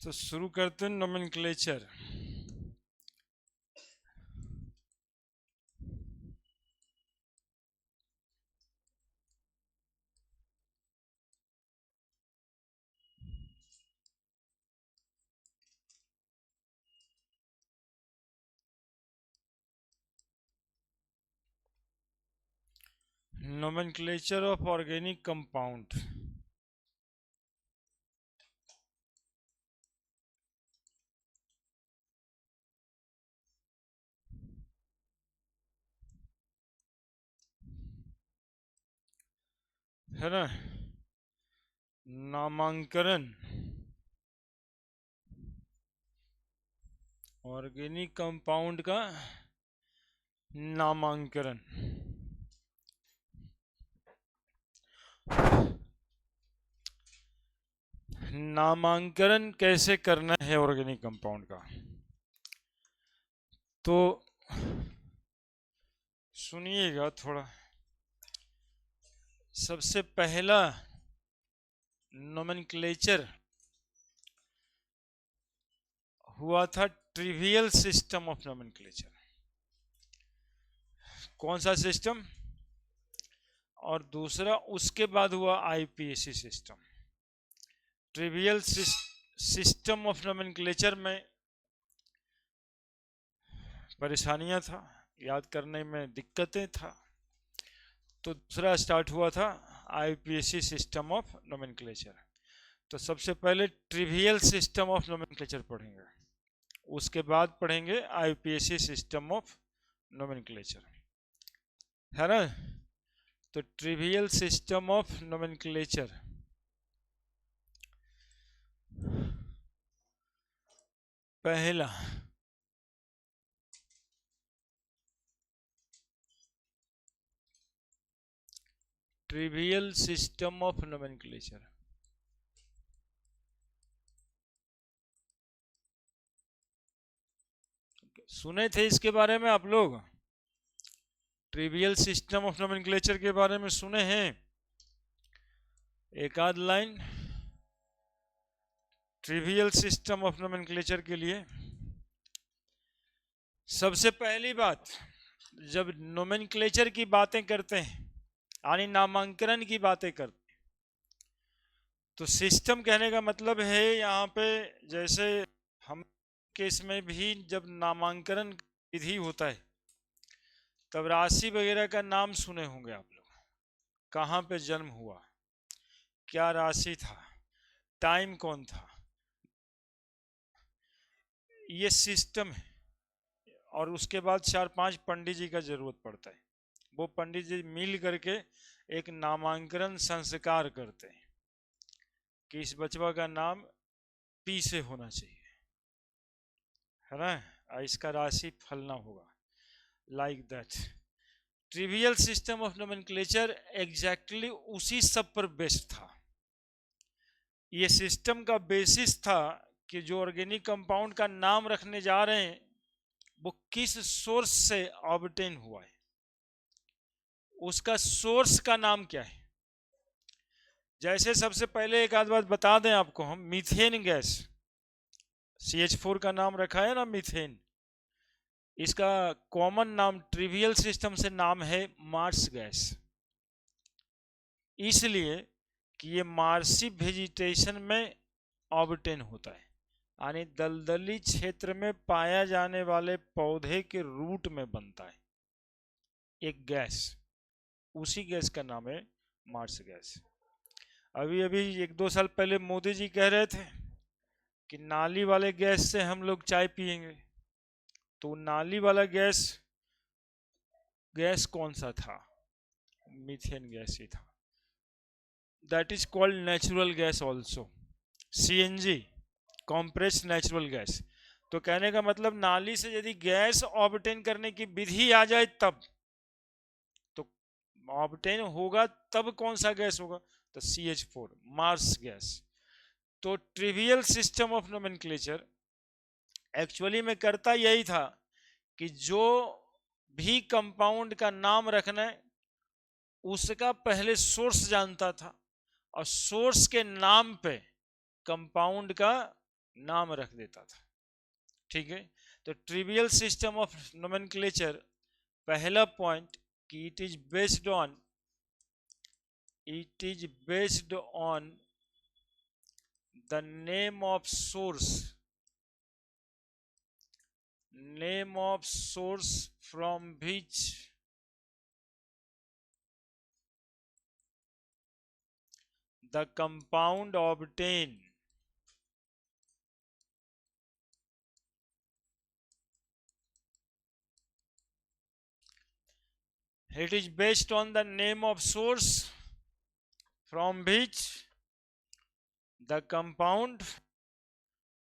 तो शुरू करते हैं nomenclature. Nomenclature of organic compound. है ना, नामांकन ऑर्गेनिक कंपाउंड का नामांकन। नामांकन कैसे करना है ऑर्गेनिक कंपाउंड का, तो सुनिएगा थोड़ा। सबसे पहला नोमेनक्लेचर हुआ था ट्रिवियल सिस्टम ऑफ नोमेनक्लेचर। कौन सा सिस्टम? और दूसरा उसके बाद हुआ IPAC system. Trivial system of nomenclature में परेशानियां था, याद करने में दिक्कतें था, तो दूसरा स्टार्ट हुआ था आईपीएसी सिस्टम ऑफ नोमेनक्लेचर। तो सबसे पहले ट्रिवियल सिस्टम ऑफ नोमेनक्लेचर पढ़ेंगे, उसके बाद पढ़ेंगे आईपीएसी सिस्टम ऑफ नोमेनक्लेचर, है ना। तो ट्रिवियल सिस्टम ऑफ नोमेनक्लेचर, पहला ट्रिवियल सिस्टम ऑफ नोमेनक्लेचर। सुने थे इसके बारे में आप लोग? ट्रिवियल सिस्टम ऑफ नोमेनक्लेचर के बारे में सुने हैं? एक आध line trivial system of nomenclature के लिए। सबसे पहली बात, जब नोमेनक्लेचर की बातें करते हैं यानी नामांकन की बातें करते हैं, तो सिस्टम कहने का मतलब है यहाँ पे, जैसे हम केस में भी जब नामांकन विधि होता है तब राशि वगैरह का नाम सुने होंगे आप लोग। कहाँ पे जन्म हुआ, क्या राशि था, टाइम कौन था, ये सिस्टम है। और उसके बाद 4-5 पंडित जी का जरूरत पड़ता है, वो पंडित जी मिल करके एक नामांकन संस्कार करते हैं कि इस बचवा का नाम पी से होना चाहिए, है ना, इसका राशि फलना होगा, like that. Trivial system of nomenclature exactly उसी सब पर बेस्ड था। ये सिस्टम का बेसिस था कि जो ऑर्गेनिक कंपाउंड का नाम रखने जा रहे हैं वो किस सोर्स से ऑब्टेन हुआ है, उसका सोर्स का नाम क्या है। जैसे सबसे पहले एक आध बात बता दें आपको, हम मीथेन गैस, CH4 का नाम रखा है ना मीथेन, इसका कॉमन नाम ट्रिवियल सिस्टम से नाम है मार्स गैस, इसलिए कि ये मार्सी वेजिटेशन में ऑब्टेन होता है, यानी दलदली क्षेत्र में पाया जाने वाले पौधे के रूट में बनता है एक गैस, उसी गैस का नाम है मार्स गैस। अभी अभी 1-2 साल पहले मोदी जी कह रहे थे कि नाली वाले गैस से हम लोग चाय पिएंगे, तो नाली वाला गैस कौन सा था? मीथेन गैस ही था। That is called natural gas also, CNG, compressed natural gas. तो कहने का मतलब नाली से यदि गैस ऑब्टेन करने की विधि आ जाए तब तो ऑब्टेन होगा, तब कौन सा गैस होगा? तो CH4, मार्स गैस। तो trivial system of nomenclature actually में करता यही था कि जो भी कंपाउंड का नाम रखना है उसका पहले सोर्स जानता था, और सोर्स के नाम पे कंपाउंड का नाम रख देता था। ठीक है, तो ट्रिवियल सिस्टम ऑफ नोमेनक्लेचर, पहला पॉइंट कि it is based on the name of source from which the compound obtained it is based on the name of source from which the compound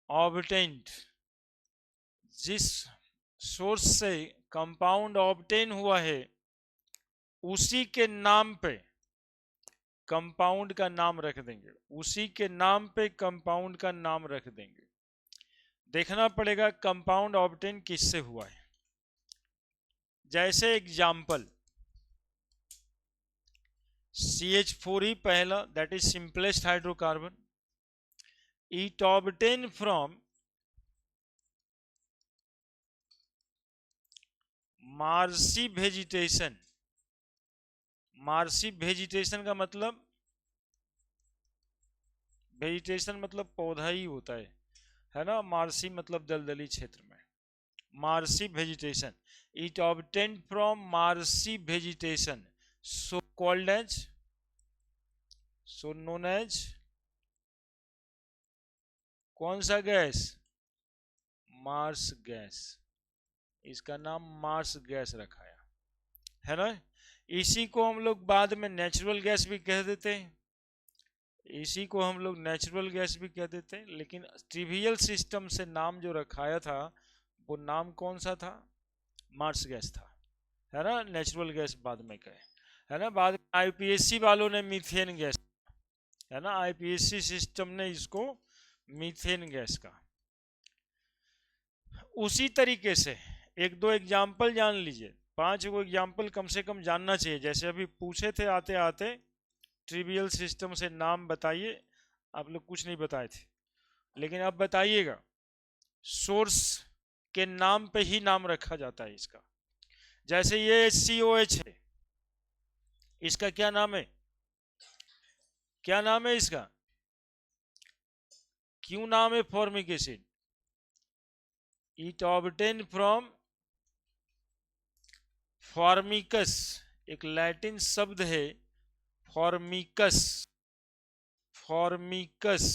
obtained, जिस source से compound obtain हुआ है उसी के नाम पे कंपाउंड का नाम रख देंगे, उसी के नाम पे कंपाउंड का नाम रख देंगे। देखना पड़ेगा कंपाउंड ऑब्टेन किससे हुआ है। जैसे एग्जाम्पल CH4 पहला, that is simplest hydrocarbon, it obtain from marshy vegetation. Marshy vegetation का मतलब, वेजिटेशन मतलब पौधा ही होता है ना, मार्सी मतलब दलदली क्षेत्र में, marshy vegetation, it obtain from marshy vegetation, so called as, so known as, कौन सा गैस, मार्स गैस, इसका नाम मार्स गैस रखाया है ना। इसी को हम लोग बाद में नेचुरल गैस भी कह देते हैं, इसी को हम लोग नेचुरल गैस भी कह देते हैं, लेकिन ट्रिवियल सिस्टम से नाम जो रखाया था वो नाम कौन सा था, मार्स गैस था, है ना। नेचुरल गैस बाद में कहे, है ना। बाद में आईपीएससी वालों ने मीथेन गैस, है ना, आईपीएससी सिस्टम ने इसको मीथेन गैस का। उसी तरीके से एक दो एग्जाम्पल जान लीजिए, 5 एग्जाम्पल कम से कम जानना चाहिए। जैसे अभी पूछे थे आते आते ट्रिवियल सिस्टम से नाम बताइए, आप लोग कुछ नहीं बताए थे, लेकिन अब बताइएगा। सोर्स के नाम पे ही नाम रखा जाता है इसका। जैसे ये HCOH है, इसका क्या नाम है, क्या नाम है इसका, क्यों नाम है formic acid, it obtain from फॉर्मिकस, एक लैटिन शब्द है फॉर्मिकस। फॉर्मिकस,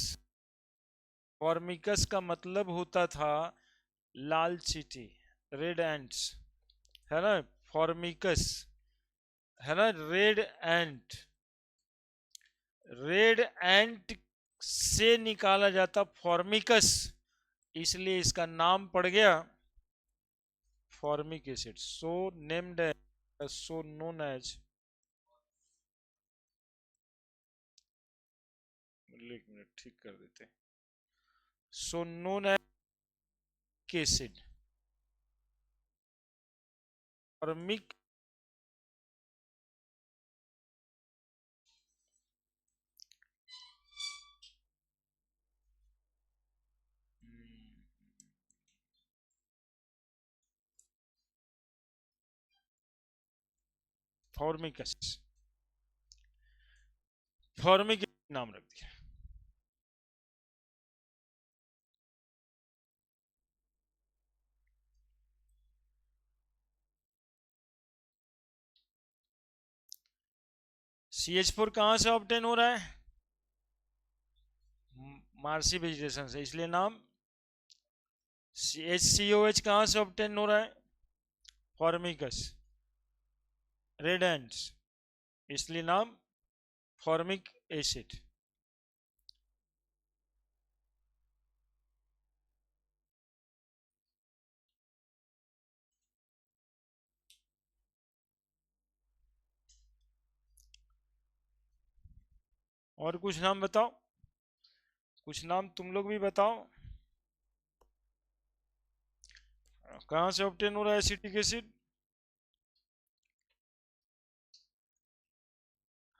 फॉर्मिकस का मतलब होता था लाल चींटी, रेड एंट्स, है ना, फॉर्मिकस, है ना, रेड एंट, रेड एंट से निकाला जाता फॉर्मिकस, इसलिए इसका नाम पड़ गया formic acid, so named, so known as, एक मिनट ठीक कर देते, so known as acid, formic, फॉर्मिकस, फॉर्मिक नाम रख दिया। CH4 कहां से ऑब्टेन हो रहा है, मार्सी वेजिटेशन से, इसलिए नाम। HCOH कहां से ऑब्टेन हो रहा है, फॉर्मिकस, रेड एंड्स, इसलिए नाम फॉर्मिक एसिड। और कुछ नाम बताओ, कुछ नाम तुम लोग भी बताओ, कहां से ऑब्टेन हो रहा है एसिटिक एसिड,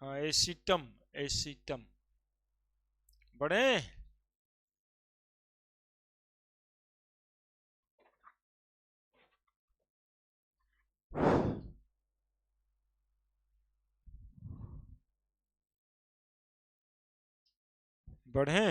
हाँ एसिटम, एसिटम, बड़े बढ़े।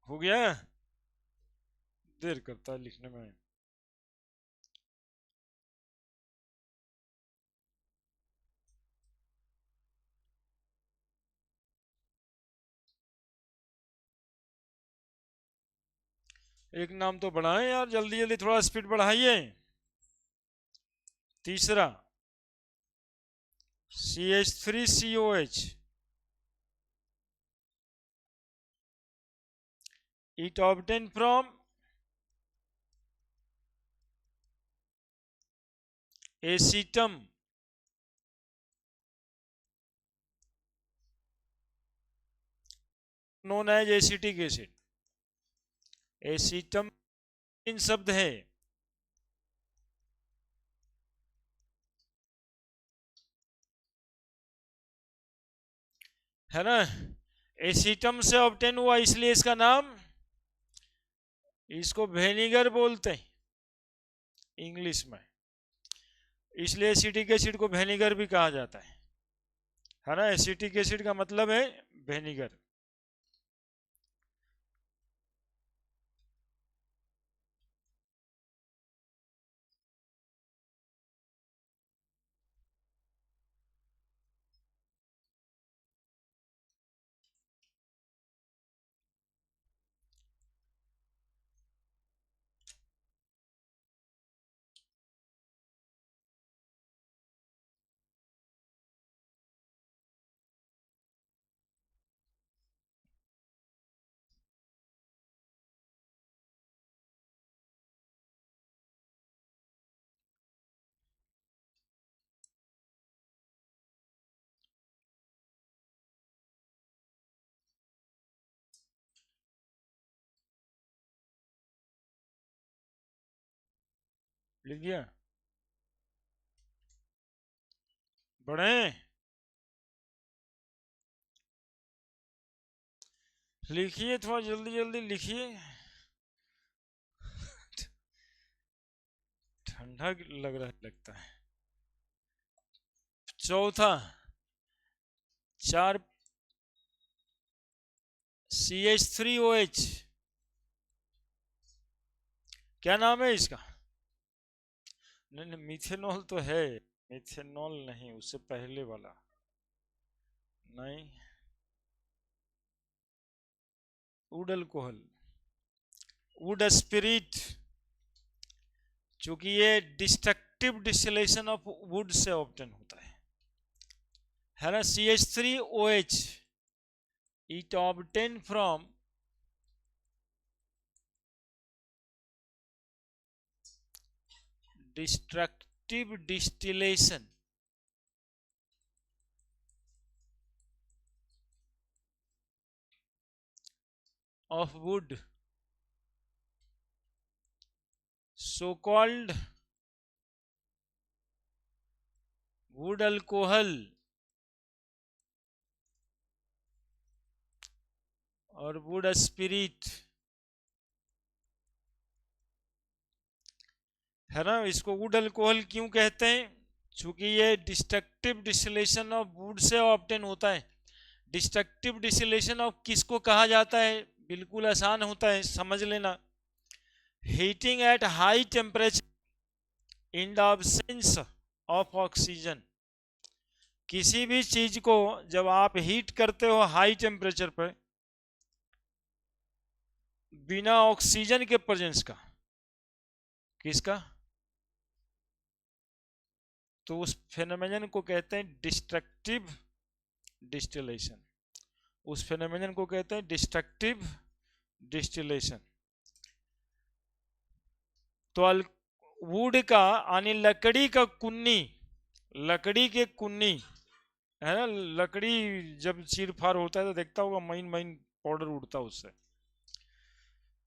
हो गया, देर करता है लिखने में। एक नाम तो बढ़ाएं यार, जल्दी जल्दी थोड़ा स्पीड बढ़ाइए। तीसरा CH3COH, it obtained from acetum known as acetic acid। एसीटम इन शब्द है, है ना। एसीटम से ऑब्टेन हुआ इसलिए इसका नाम, इसको वेनिगर बोलते हैं इंग्लिश में, इसलिए एसिटिक एसिड को वेनिगर भी कहा जाता है ना। एसिटिक एसिड का मतलब है वेनिगर। लिख दिया, बढ़े, लिखिए थोड़ा जल्दी जल्दी लिखिए, ठंडा लग रहा है लगता है। चौथा 4 CH3OH, क्या नाम है इसका? नहीं नहीं, मिथेनॉल तो है, मिथेनॉल नहीं, उससे पहले वाला नहीं, वुड अल्कोहल, वुड स्पिरिट, चूंकि ये destructive distillation of would say obtain होता है ना। CH3OH it obtain from destructive distillation of wood, so called wood alcohol और वुड स्पिरिट, है ना। इसको वुड अल्कोहल क्यों कहते हैं? चूंकि ये destructive distillation of would say obtain होता है। डिस्ट्रक्टिव डिस्टिलेशन ऑफ किसको कहा जाता है? बिल्कुल आसान होता है, समझ लेना। Heating at high temperature in the absence of oxygen, किसी भी चीज को जब आप हीट करते हो हाई टेम्परेचर पर बिना ऑक्सीजन के प्रेजेंस का, किसका? तो उस फेनोमेनन को कहते हैं डिस्ट्रक्टिव डिस्टिलेशन, उस फेनोमेनन को कहते हैं डिस्ट्रक्टिव डिस्टिलेशन। तो वुड का यानी लकड़ी का कुन्नी, लकड़ी के कुन्नी है ना, लकड़ी जब चीर फाड़ होता है तो देखता होगा महीन महीन पाउडर उड़ता है उससे।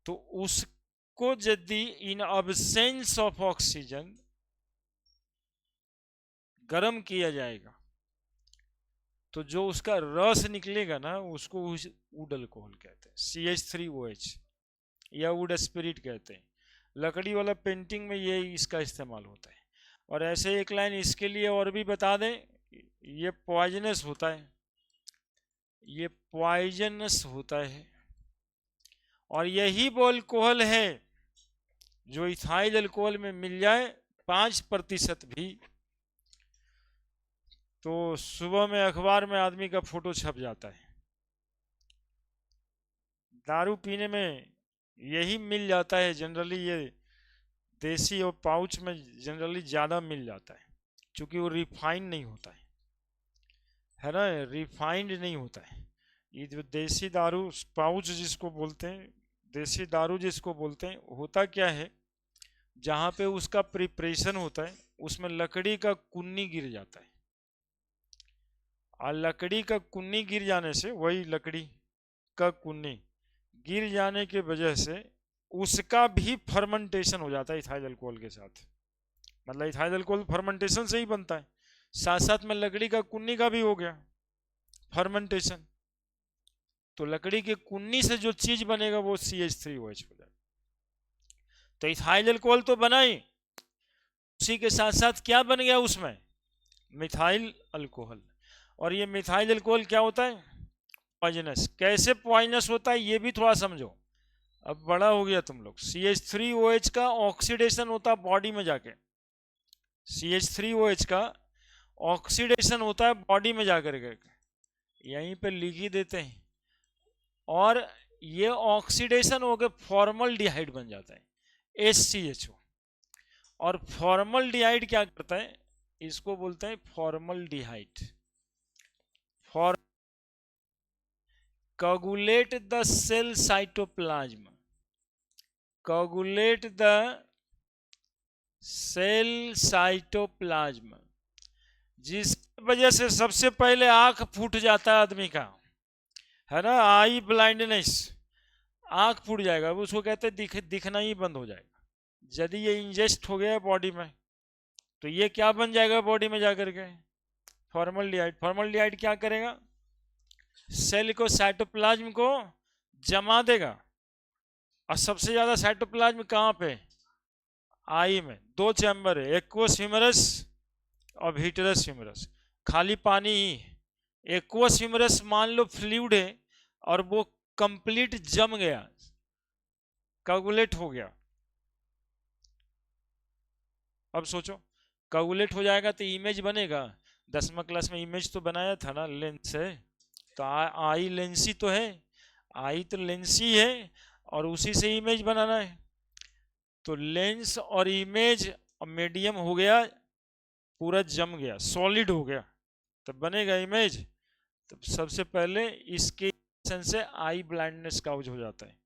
तो उसको यदि इन अब्सेंस ऑफ ऑक्सीजन गर्म किया जाएगा तो जो उसका रस निकलेगा ना उसको वुड अल्कोहल कहते हैं, CH3OH या वुड स्पिरिट कहते हैं। लकड़ी वाला पेंटिंग में ये इसका इस्तेमाल होता है। और ऐसे एक लाइन इसके लिए और भी बता दें, ये पॉइजनस होता है, ये पॉइजनस होता है। और यही वो अल्कोहल है जो इथाइल अल्कोहल में मिल जाए 5% भी तो सुबह में अखबार में आदमी का फोटो छप जाता है। दारू पीने में यही मिल जाता है जनरली, ये देसी और पाउच में जनरली ज़्यादा मिल जाता है क्योंकि वो रिफाइंड नहीं होता है ना, रिफाइंड नहीं होता है। ये जो देसी दारू पाउच जिसको बोलते हैं, देसी दारू जिसको बोलते हैं, होता क्या है, जहाँ पे उसका प्रिपरेशन होता है उसमें लकड़ी का कुन्नी गिर जाता है। और लकड़ी का कुन्नी गिर जाने से, वही लकड़ी का कुन्नी गिर जाने के वजह से उसका भी फर्मेंटेशन हो जाता है इथाइल अल्कोहल के साथ। मतलब इथाइल अल्कोहल फर्मेंटेशन से ही बनता है, साथ साथ में लकड़ी का कुन्नी का भी हो गया फर्मेंटेशन। तो लकड़ी के कुन्नी से जो चीज बनेगा वो CH3OH हो जाएगा। तो इथाइल अल्कोहल तो बना ही, उसी के साथ साथ क्या बन गया उसमें, मिथाइल अल्कोहल। और ये मिथाइल अल्कोहल क्या होता है, पॉइजनस। कैसे पॉइजनस होता है ये भी थोड़ा समझो, अब बड़ा हो गया तुम लोग। CH3OH का ऑक्सीडेशन होता है बॉडी में जाके, CH3OH का ऑक्सीडेशन होता है बॉडी में जाकर के, यहीं पे लिख ही देते हैं। और ये ऑक्सीडेशन होकर फॉर्मल्डिहाइड बन जाता है, HCHO। और फॉर्मल्डिहाइड क्या करता है, इसको बोलते हैं formaldehyde. For coagulate the cell cytoplasm, coagulate the cell cytoplasm, जिसकी वजह से सबसे पहले आंख फूट जाता है आदमी का, है ना, आई ब्लाइंडनेस, आंख फूट जाएगा, उसको कहते हैं दिखना ही बंद हो जाएगा। यदि ये इंजेस्ट हो गया बॉडी में तो ये क्या बन जाएगा बॉडी में जाकर के, फॉर्मल्डिहाइड। फॉर्मल्डिहाइड क्या करेगा, सेल को, साइटोप्लाज्म को जमा देगा। और सबसे ज्यादा साइटोप्लाज्म कहाँ पे, आई में। दो चैम्बर है, एक्वस ह्यूमरस और विट्रस ह्यूमरस, खाली पानी ही। एक्वस ह्यूमरस मान लो फ्लूइड है और वो कंप्लीट जम गया, कोगुलेट हो गया। अब सोचो कोगुलेट हो जाएगा तो इमेज बनेगा। 10वीं क्लास में इमेज तो बनाया था ना, लेंस है तो आई लेंसी तो है, आई तो लेंसी है और उसी से इमेज बनाना है। तो लेंस और इमेज और मीडियम हो गया, पूरा जम गया, सॉलिड हो गया, तब बनेगा इमेज। तो सबसे पहले इसके से आई ब्लाइंडनेस काउज हो जाता है।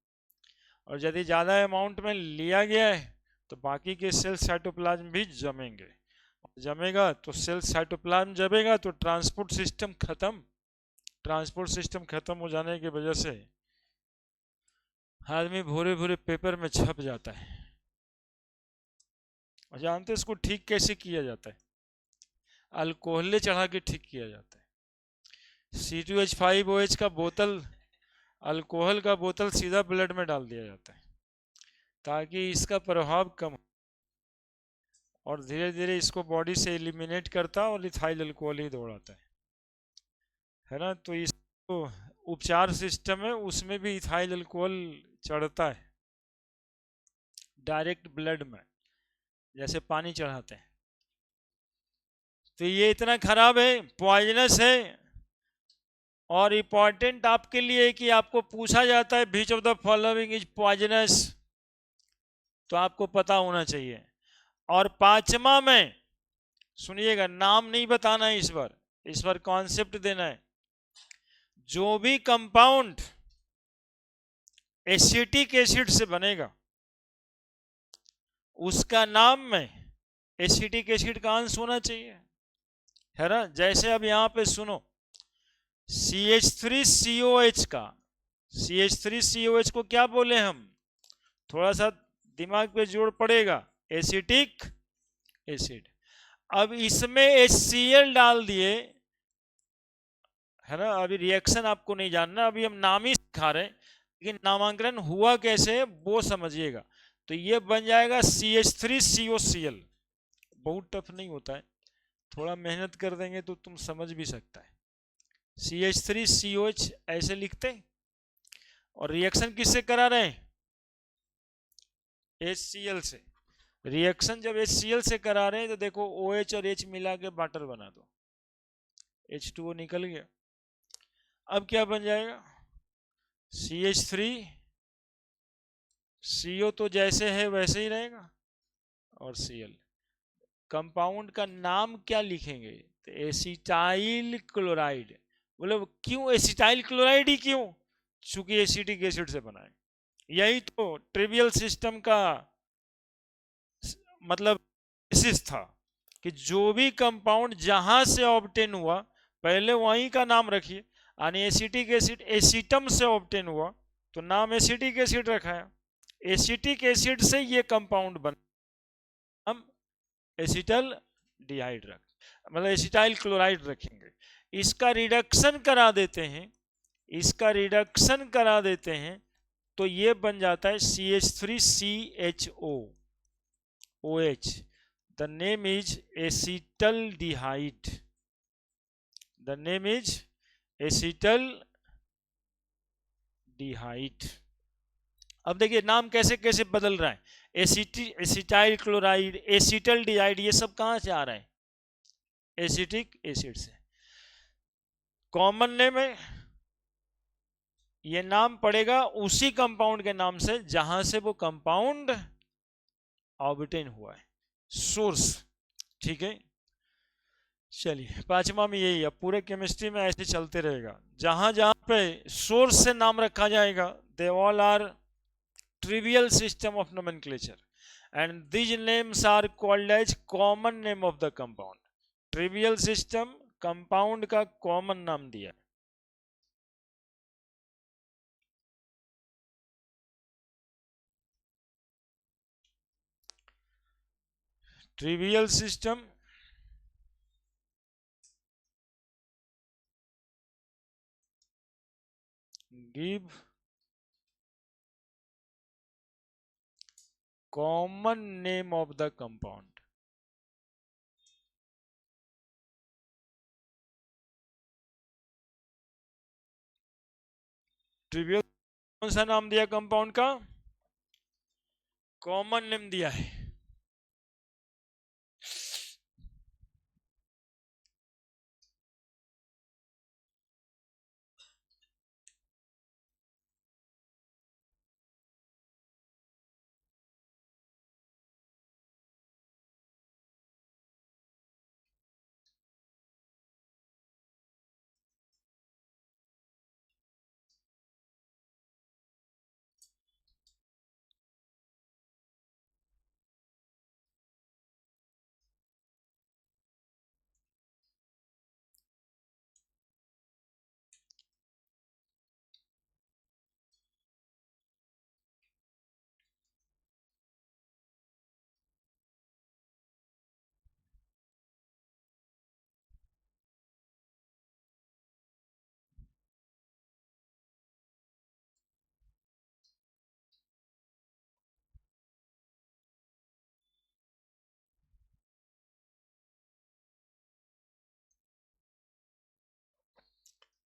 और यदि ज़्यादा अमाउंट में लिया गया है तो बाकी के सेल साइटोप्लाज्म भी जमेंगे, जमेगा तो सेल साइटोप्लाज्म जमेगा तो ट्रांसपोर्ट सिस्टम खत्म। ट्रांसपोर्ट सिस्टम खत्म हो जाने की वजह से आदमी भूरे भूरे पेपर में छप जाता है। और जानते हैं इसको ठीक कैसे किया जाता है, अल्कोहल चढ़ा के ठीक किया जाता है। C2H5OH का बोतल, अल्कोहल का बोतल सीधा ब्लड में डाल दिया जाता है ताकि इसका प्रभाव कम हो और धीरे धीरे इसको बॉडी से एलिमिनेट करता और इथाइल अल्कोहल ही दौड़ाता है ना। तो इस उपचार सिस्टम है उसमें भी इथाइल अल्कोहल चढ़ता है डायरेक्ट ब्लड में, जैसे पानी चढ़ाते हैं। तो ये इतना खराब है, पॉइजनस है। और इंपॉर्टेंट आपके लिए कि आपको पूछा जाता है which of the following is poisonous, तो आपको पता होना चाहिए। और 5वां में सुनिएगा, नाम नहीं बताना है इस बार कॉन्सेप्ट देना है। जो भी कंपाउंड एसिटिक एसिड से बनेगा, उसका नाम में एसिटिक एसिड का अंश होना चाहिए, है ना। जैसे अब यहां पे सुनो, CH3COH का, CH3COH को क्या बोले हम, थोड़ा सा दिमाग पे जोर पड़ेगा, एसिटिक एसिड। अब इसमें HCl डाल दिए, है ना। अभी रिएक्शन आपको नहीं जानना, अभी हम नाम ही सिखा रहे हैं, लेकिन नामांकन हुआ कैसे वो समझिएगा। तो ये बन जाएगा CH3COCl। बहुत टफ नहीं होता है, थोड़ा मेहनत कर देंगे तो तुम समझ भी सकता है। CH3COH ऐसे लिखते हैं, और रिएक्शन किससे करा रहे हैं, HCl से। रिएक्शन जब HCl से करा रहे हैं तो देखो OH और H मिला के वाटर बना दो, H2O निकल गया। अब क्या बन जाएगा, CH3CO तो जैसे है वैसे ही रहेगा, और Cl। कंपाउंड का नाम क्या लिखेंगे, तो एसिटाइल क्लोराइड। बोले क्यों एसिटाइल क्लोराइड ही क्यों, चूंकि एसिटिक एसिड से बना है। यही तो ट्रिवियल सिस्टम का मतलब बेसिस था, कि जो भी कंपाउंड जहां से ऑब्टेन हुआ पहले वहीं का नाम रखिए। यानी एसिटिक एसिड एसिटम से ऑब्टेन हुआ तो नाम एसिटिक एसिड रखा है, एसिटिक एसिड से ये कंपाउंड बना, हम एसिटल डिहाइड रख, मतलब एसिटाइल क्लोराइड रखेंगे। इसका रिडक्शन करा देते हैं, इसका रिडक्शन करा देते हैं, तो ये बन जाता है CH3CHO OH। The name is acetaldehyde, the name is acetaldehyde। अब देखिए नाम कैसे कैसे बदल रहा है, एसिटाइल क्लोराइड, एसिटल्डिहाइड, ये सब कहां से आ रहा है, एसिटिक एसिड से। कॉमन नेम है, ये नाम पड़ेगा उसी कंपाउंड के नाम से जहां से वो कंपाउंड ऑब्टेन हुआ है, सोर्स। ठीक है, चलिए पांचवा में यही है, पूरे केमिस्ट्री में ऐसे चलते रहेगा, जहां जहां पे सोर्स से नाम रखा जाएगा they all are trivial system of nomenclature, and these names are called as common name of the compound। trivial system compound का कॉमन नाम दिया। Trivial system give common name of the compound. Trivial कौन सा नाम दिया compound का, common name दिया है।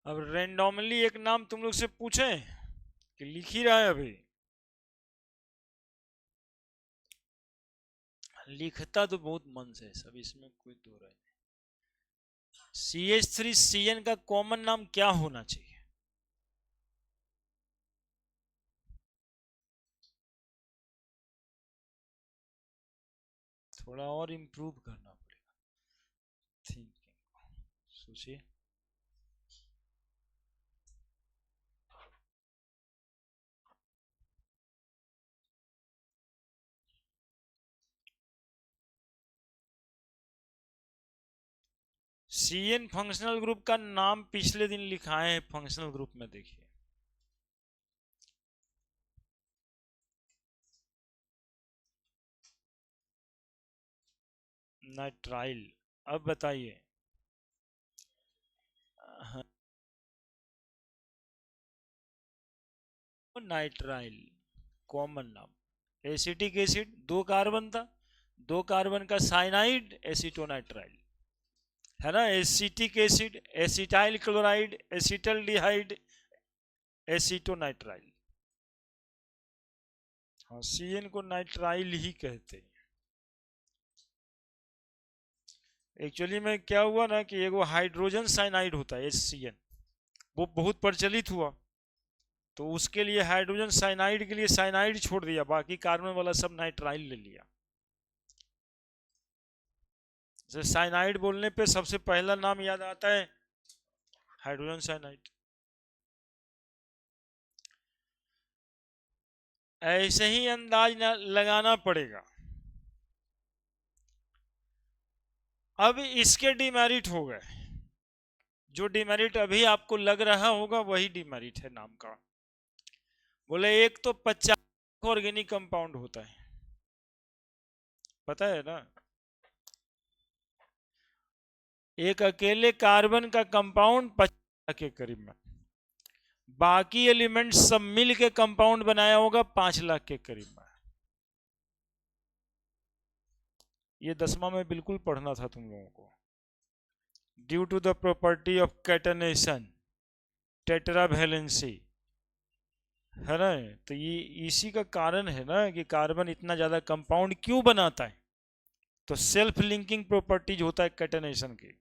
अब रेंडोमली एक नाम तुम लोग से पूछें कि लिख ही रहा है अभी, लिखता तो बहुत मन से सब, इसमें कोई दो राय नहीं। CH3CN का कॉमन नाम क्या होना चाहिए, थोड़ा और इम्प्रूव करना पड़ेगा थिंकिंग, सोचिए। CN फंक्शनल ग्रुप का नाम पिछले दिन लिखाए हैं फंक्शनल ग्रुप में, देखिए नाइट्राइल। अब बताइए। हाँ, नाइट्राइल कॉमन नाम। एसिटिक एसिड, दो कार्बन था, दो कार्बन का साइनाइड एसिटोनाइट्राइल, है ना। Acetic acid, acetyl chloride, acetaldehyde, acetonitrile. हाँ, CN को नाइट्राइल ही कहते हैं। एक्चुअली में क्या हुआ ना कि एगो हाइड्रोजन साइनाइड होता है HCN, वो बहुत प्रचलित हुआ, तो उसके लिए हाइड्रोजन साइनाइड के लिए साइनाइड छोड़ दिया, बाकी कार्बन वाला सब नाइट्राइल ले लिया। जैसे साइनाइड बोलने पे सबसे पहला नाम याद आता है हाइड्रोजन साइनाइड। ऐसे ही अंदाज लगाना पड़ेगा। अब इसके डिमेरिट हो गए, जो डिमेरिट अभी आपको लग रहा होगा वही डिमेरिट है नाम का। बोले एक तो 50 ऑर्गेनिक कंपाउंड होता है, पता है ना। एक अकेले कार्बन का कंपाउंड 50 के करीब में, बाकी एलिमेंट सब मिल के कंपाउंड बनाया होगा 5 लाख के करीब में। ये 10वां में बिल्कुल पढ़ना था तुम लोगों को। Due to the property of catenation, tetravalency, है ना। तो ये इसी का कारण है ना कि कार्बन इतना ज्यादा कंपाउंड क्यों बनाता है। तो सेल्फ लिंकिंग प्रॉपर्टीज होता है कैटनेशन की,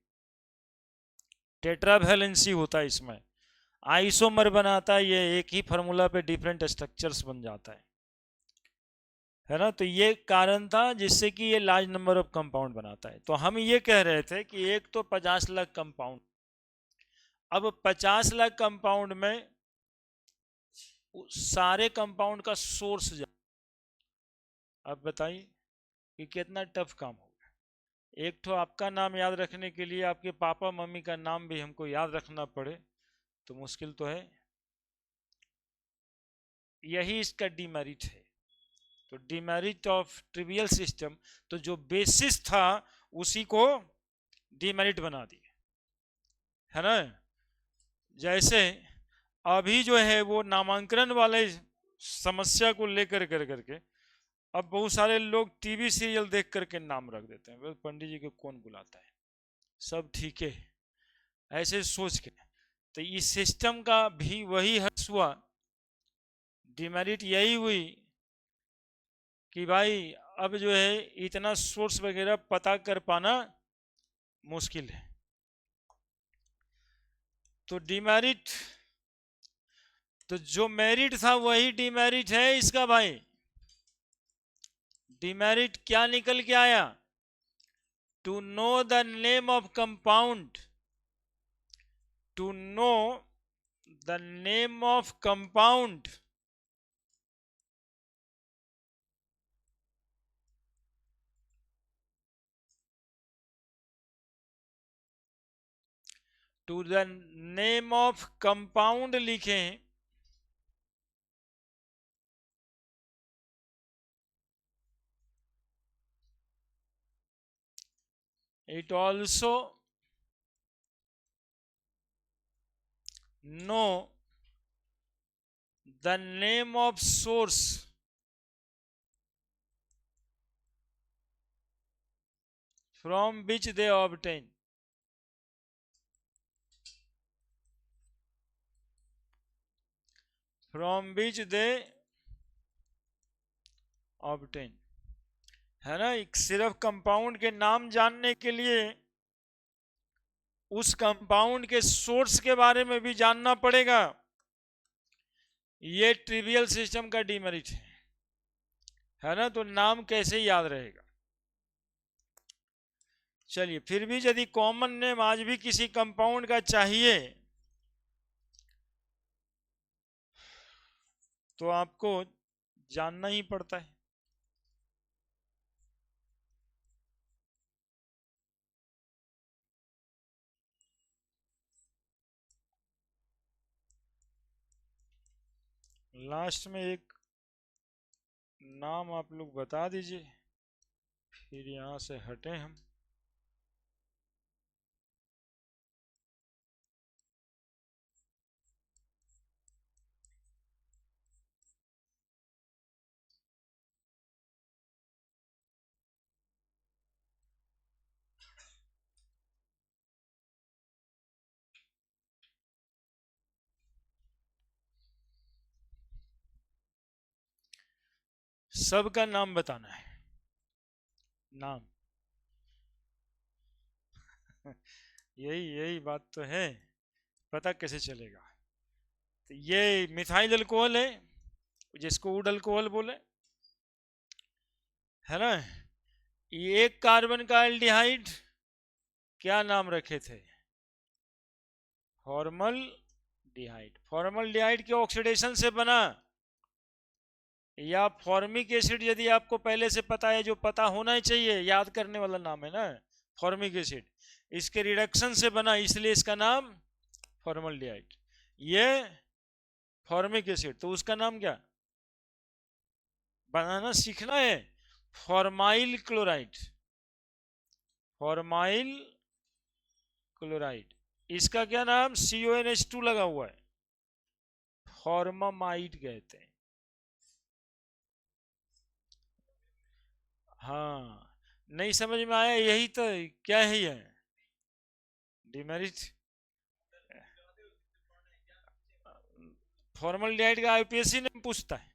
टेट्रावैलेंसी होता है इसमें, आइसोमर बनाता है, ये एक ही फार्मूला पे डिफरेंट स्ट्रक्चर्स बन जाता है ना। तो ये कारण था जिससे कि ये लार्ज नंबर ऑफ कंपाउंड बनाता है। तो हम ये कह रहे थे कि एक तो 50 लाख कंपाउंड, अब 50 लाख कंपाउंड में सारे कंपाउंड का सोर्स अब बताइए कि कितना टफ काम होगा। एक तो आपका नाम याद रखने के लिए आपके पापा मम्मी का नाम भी हमको याद रखना पड़े तो मुश्किल तो है, यही इसका डिमेरिट है। तो डिमेरिट ऑफ ट्रिवियल सिस्टम, तो जो बेसिस था उसी को डिमेरिट बना दिए, है ना। जैसे अभी जो है वो नामांकन वाले समस्या को लेकर कर करके अब बहुत सारे लोग टीवी सीरियल देख करके नाम रख देते हैं, पंडित जी को कौन बुलाता है, सब ठीक है, ऐसे सोच के। तो इस सिस्टम का भी वही हर्ष हुआ, डिमेरिट यही हुई कि भाई अब जो है इतना सोर्स वगैरह पता कर पाना मुश्किल है। तो डिमेरिट, तो जो मेरिट था वही डिमेरिट है इसका भाई। डिमेरिट क्या निकल के आया, to know the name of compound, to know the name of compound, to the name of compound लिखें, it also know the name of source from which they obtain, from which they obtain, है ना। सिर्फ compound के नाम जानने के लिए उस कंपाउंड के सोर्स के बारे में भी जानना पड़ेगा। ये ट्रिवियल सिस्टम का डिमेरिट है ना। तो नाम कैसे याद रहेगा। चलिए फिर भी यदि कॉमन नेम आज भी किसी कंपाउंड का चाहिए तो आपको जानना ही पड़ता है। लास्ट में एक नाम आप लोग बता दीजिए, फिर यहाँ से हटें हम। सबका नाम बताना है, नाम। यही यही बात तो है, पता कैसे चलेगा। तो ये मिथाइल अल्कोहल है, जिसको वुड अल्कोहल बोले, है ना। ये एक कार्बन का एल्डिहाइड, क्या नाम रखे थे? फॉर्मल डिहाइड। फॉर्मल डिहाइड के ऑक्सीडेशन से बना, या फॉर्मिक एसिड, यदि आपको पहले से पता है, जो पता होना ही चाहिए, याद करने वाला नाम है ना, फॉर्मिक एसिड, इसके रिडक्शन से बना, इसलिए इसका नाम फॉर्मल डिहाइड। ये फॉर्मिक एसिड, तो उसका नाम क्या बनाना सीखना है? Formyl chloride. फॉर्माइल क्लोराइड, इसका क्या नाम? CONH2 लगा हुआ है, फॉर्मामाइड कहते हैं। हाँ, नहीं समझ में आया? यही तो, क्या है ये डिमेरिट। फॉर्मल डिहाइड का IPSC ने पूछता है।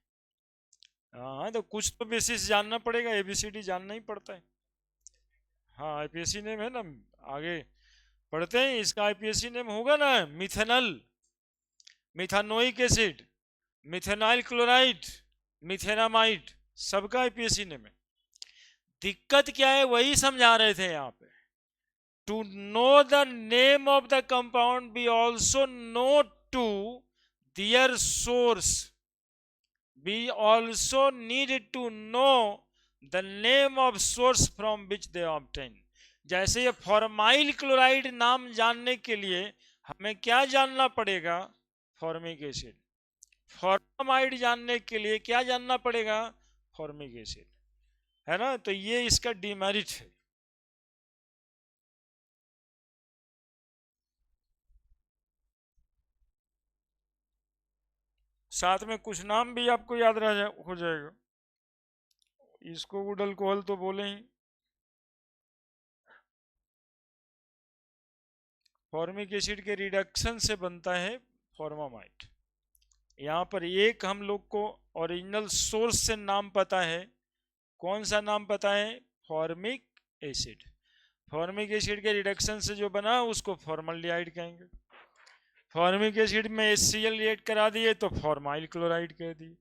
हाँ, तो कुछ तो बेसिस जानना पड़ेगा, ABCD जानना ही पड़ता है। हाँ, IPSC नेम है ना, आगे पढ़ते हैं। इसका IPSC नेम होगा ना, मिथेनल, मिथानोइक एसिड, मिथेनाइल क्लोराइड, मिथेनामाइड, सबका IPSC नेम है। दिक्कत क्या है, वही समझा रहे थे यहाँ पे। To know the name of the compound, we also know to their source, we also need to know the name of source from which they obtain। जैसे ये फॉर्माइल क्लोराइड नाम जानने के लिए हमें क्या जानना पड़ेगा? Formic acid. फॉर्माइड जानने के लिए क्या जानना पड़ेगा? फॉर्मिक एसिड, है ना। तो ये इसका डिमेरिट है। साथ में कुछ नाम भी आपको याद हो जाएगा। इसको वुड अल्कोहल तो बोले ही। फॉर्मिक एसिड के रिडक्शन से बनता है फॉर्मामाइड। यहाँ पर एक हम लोग को ओरिजिनल सोर्स से नाम पता है। कौन सा नाम पता है? Formic acid. फॉर्मिक एसिड के रिडक्शन से जो बना उसको फॉर्मल्डिहाइड कहेंगे। फॉर्मिक एसिड में HCl रिएक्ट करा दिए तो फॉर्माइल क्लोराइड कह दिए।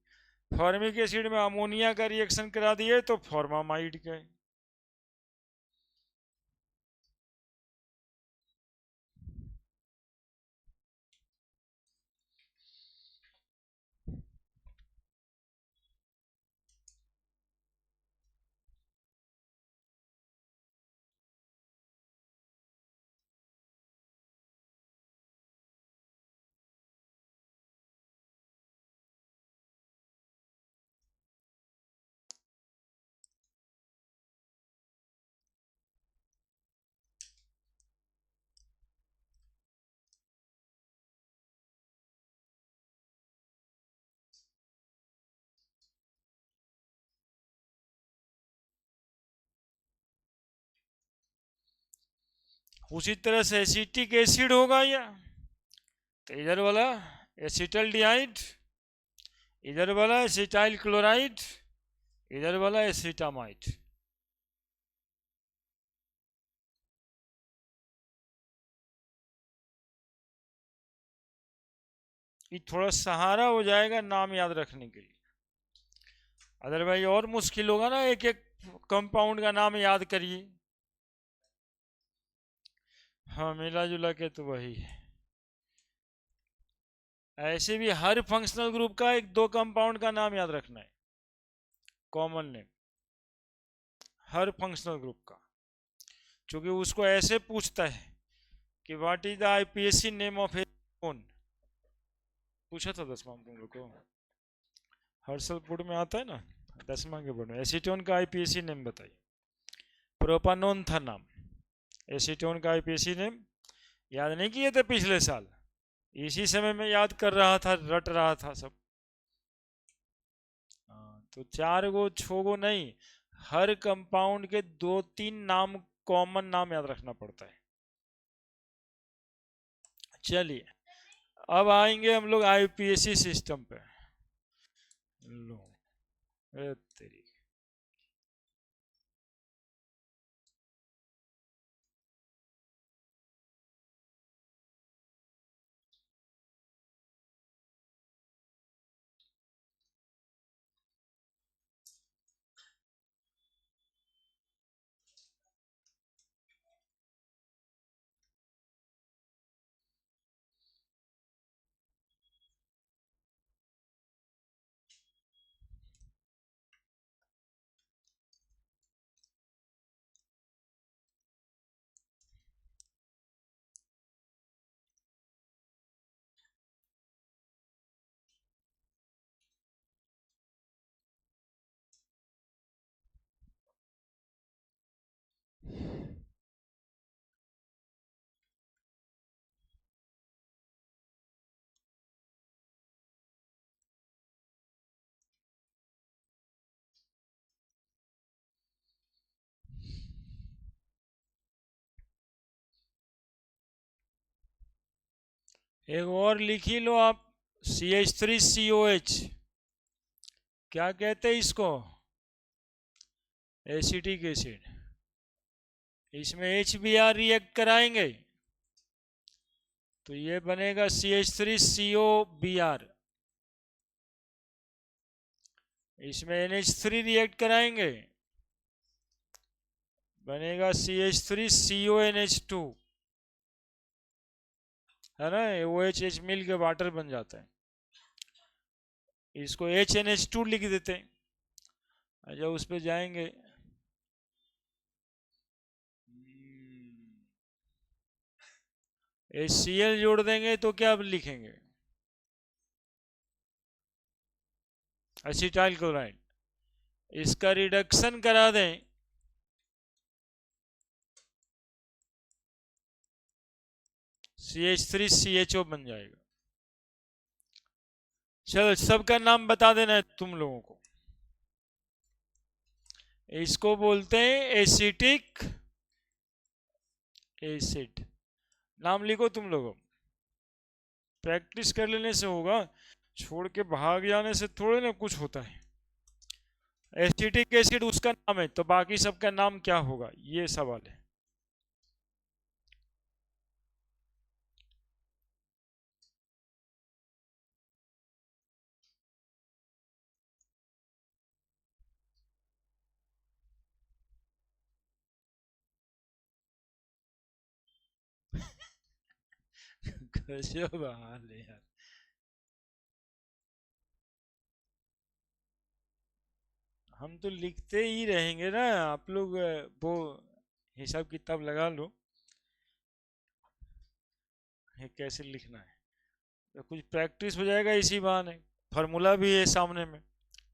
फॉर्मिक एसिड में अमोनिया का रिएक्शन करा दिए तो फॉर्मामाइड कहे। उसी तरह से एसिटिक एसिड होगा या, तो इधर वाला एसिटल्डिहाइड, इधर वाला एसिटाइल क्लोराइड, इधर वाला एसिटामाइड। ये थोड़ा सहारा हो जाएगा नाम याद रखने के लिए, अदरवाइज और मुश्किल होगा ना। एक एक कंपाउंड का नाम याद करिए। हाँ, मिला जुला के तो वही है। ऐसे भी हर फंक्शनल ग्रुप का एक दो कंपाउंड का नाम याद रखना है, कॉमन नेम, हर फंक्शनल ग्रुप का। क्योंकि उसको ऐसे पूछता है कि what is the IPSC name of a कौन, पूछा था 10वां तुम लोग को। हर्षलपुर में आता है ना 10वां के बोर्ड में। एसीटोन का आईपीएसी नेम बताइए। प्रोपानोन था नाम, एसीटोन का आईपीएसी नेम याद नहीं किए थे पिछले साल? इसी समय में याद कर रहा था, रट रहा था सब। तो 4 गो 6 गो नहीं, हर कंपाउंड के 2-3 नाम, कॉमन नाम याद रखना पड़ता है। चलिए अब आएंगे हम लोग आईपीएसी सिस्टम पे। लो तेरी, एक और लिख ही लो आप, CH3COH, क्या कहते हैं इसको? Acetic acid. इसमें HBr रिएक्ट कराएंगे तो ये बनेगा CH3COBr। इसमें NH3 रिएक्ट कराएंगे, बनेगा CH3CONH2, है ना? OH मिल के वाटर बन जाता है, इसको HNH2 लिख देते हैं। अच्छा उस पर जाएंगे, HCl जोड़ देंगे तो क्या लिखेंगे? Acetyl chloride. इसका रिडक्शन करा दें CH3CHO बन जाएगा। चलो सबका नाम बता देना है तुम लोगों को। इसको बोलते हैं एसिटिक एसिड। नाम लिखो तुम लोगों, प्रैक्टिस कर लेने से होगा, छोड़ के भाग जाने से थोड़े ना कुछ होता है। एसिटिक एसिड उसका नाम है, तो बाकी सबका नाम क्या होगा ये सवाल है। गजब हाल है यार। हम तो लिखते ही रहेंगे ना, आप लोग वो हिसाब किताब लगा लो ये कैसे लिखना है, तो कुछ प्रैक्टिस हो जाएगा इसी बहाने। फार्मूला भी है सामने में,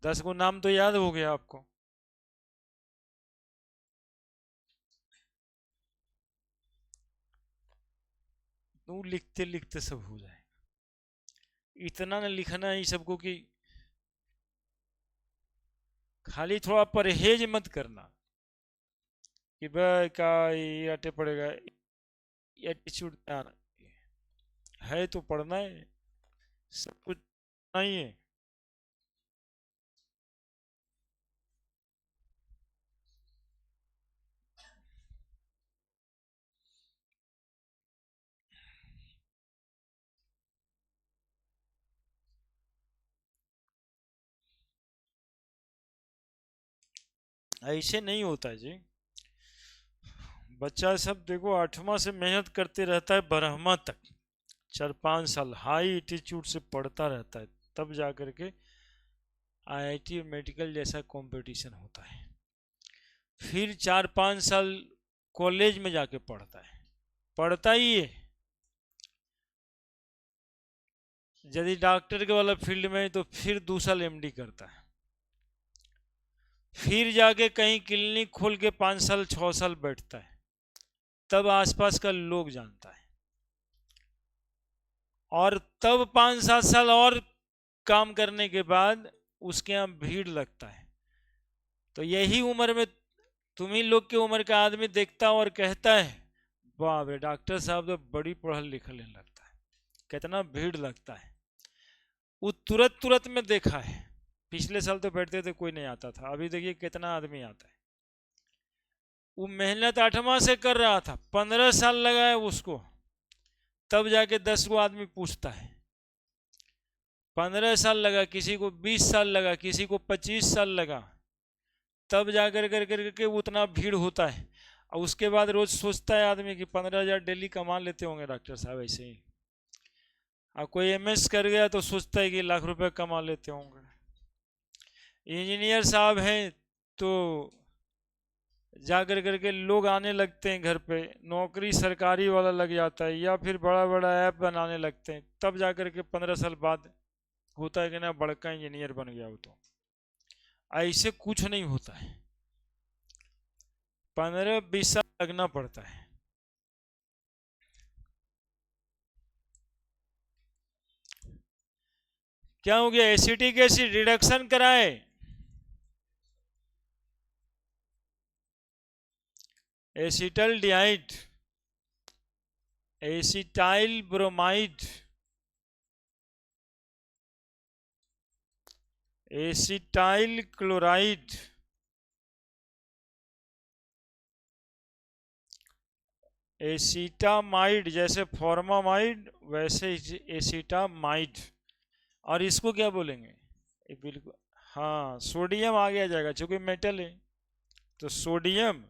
10 गो नाम तो याद हो गया आपको। तो लिखते लिखते सब हो जाए, इतना ना लिखना है सबको कि खाली थोड़ा परहेज मत करना कि भाई का ये अटे पड़ेगा, एटीट्यूड आना है तो पढ़ना है, सब कुछ नहीं है। ऐसे नहीं होता है जी। बच्चा सब देखो 8वां से मेहनत करते रहता है 12वां तक, 4-5 साल हाई एटीट्यूड से पढ़ता रहता है, तब जा करके IIT मेडिकल जैसा कंपटीशन होता है। फिर 4-5 साल कॉलेज में जाके पढ़ता है, पढ़ता ही है। यदि डॉक्टर के वाला फील्ड में तो फिर 2 साल एमडी करता है, फिर जाके कहीं क्लिनिक खोल के 5 साल 6 साल बैठता है, तब आसपास का लोग जानता है, और तब 5-7 साल और काम करने के बाद उसके यहाँ भीड़ लगता है। तो यही उम्र में तुम्ही लोग की उम्र का आदमी देखता और कहता है, वाह बे डॉक्टर साहब तो बड़ी पढ़ल लिखल लगता है, कितना भीड़ लगता है। वो तुरंत तुरंत में देखा है। पिछले साल तो बैठते थे कोई नहीं आता था, अभी देखिए कितना आदमी आता है। वो मेहनत 8वां से कर रहा था, 15 साल लगा है उसको, तब जाके 10 गो आदमी पूछता है। 15 साल लगा, किसी को 20 साल लगा, किसी को 25 साल लगा, तब जाकर कर करके उतना भीड़ होता है। और उसके बाद रोज सोचता है आदमी कि 15,000 डेली कमा लेते होंगे डॉक्टर साहब ऐसे ही। और कोई एमएस कर गया तो सोचता है कि लाख रुपए कमा लेते होंगे। इंजीनियर साहब हैं तो जाकर करके लोग आने लगते हैं घर पे, नौकरी सरकारी वाला लग जाता है, या फिर बड़ा बड़ा ऐप बनाने लगते हैं, तब जाकर के 15 साल बाद होता है कि ना बड़का इंजीनियर बन गया हो। तो ऐसे कुछ नहीं होता है, 15-20 साल लगना पड़ता है। क्या हो गया? एसिटिक एसिड रिडक्शन कराए, acetaldehyde, acetyl bromide, acetyl chloride, acetamide, जैसे फॉर्मामाइड वैसे एसिटामाइड। और इसको क्या बोलेंगे? बिल्कुल, हाँ सोडियम आ गया जाएगा क्योंकि मेटल है, तो सोडियम।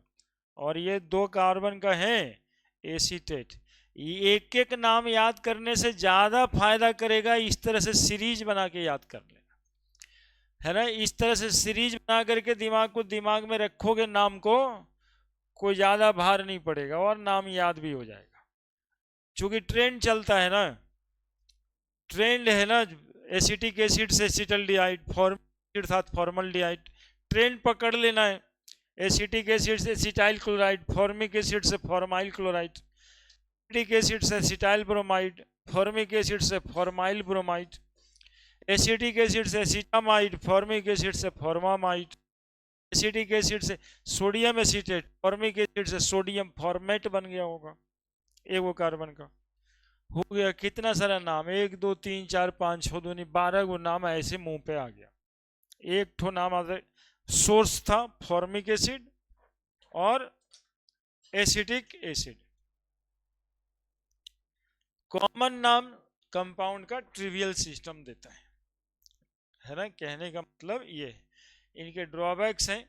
और ये 2 कार्बन का है एसीटेट। ये एक एक नाम याद करने से ज़्यादा फायदा करेगा, इस तरह से सीरीज बना के याद कर लेना, है ना। इस तरह से सीरीज बना करके दिमाग में रखोगे नाम को, कोई ज़्यादा भार नहीं पड़ेगा और नाम याद भी हो जाएगा। क्योंकि ट्रेंड चलता है ना, ट्रेंड है ना, एसिटिक एसिड से एसिटल्डिहाइड, फॉर्मल साथ फॉर्मल्डिहाइड, ट्रेंड पकड़ लेना है। एसिटिक एसिड से एसिटाइल क्लोराइड, फॉर्मिक एसिड से फॉर्माइल क्लोराइड, एसिटिक एसिड से एसिटाइल ब्रोमाइड, फॉर्मिक एसिड से फॉर्माइल ब्रोमाइड, एसिटिक एसिड से एसिटामाइड, फॉर्मिक एसिड से फॉर्मामाइड, एसिटिक एसिड से सोडियम एसिटेट, फॉर्मिक एसिड से सोडियम फॉर्मेट बन गया होगा एक वो कार्बन का। हो गया कितना सारा नाम, 1 2 3 4 5 6 2 12 गो नाम ऐसे मुंह पे आ गया। एक ठो नाम सोर्स था फॉर्मिक एसिड और एसिटिक एसिड। कॉमन नाम कंपाउंड का ट्रिवियल सिस्टम देता है ना। कहने का मतलब ये है। इनके ड्रॉबैक्स हैं,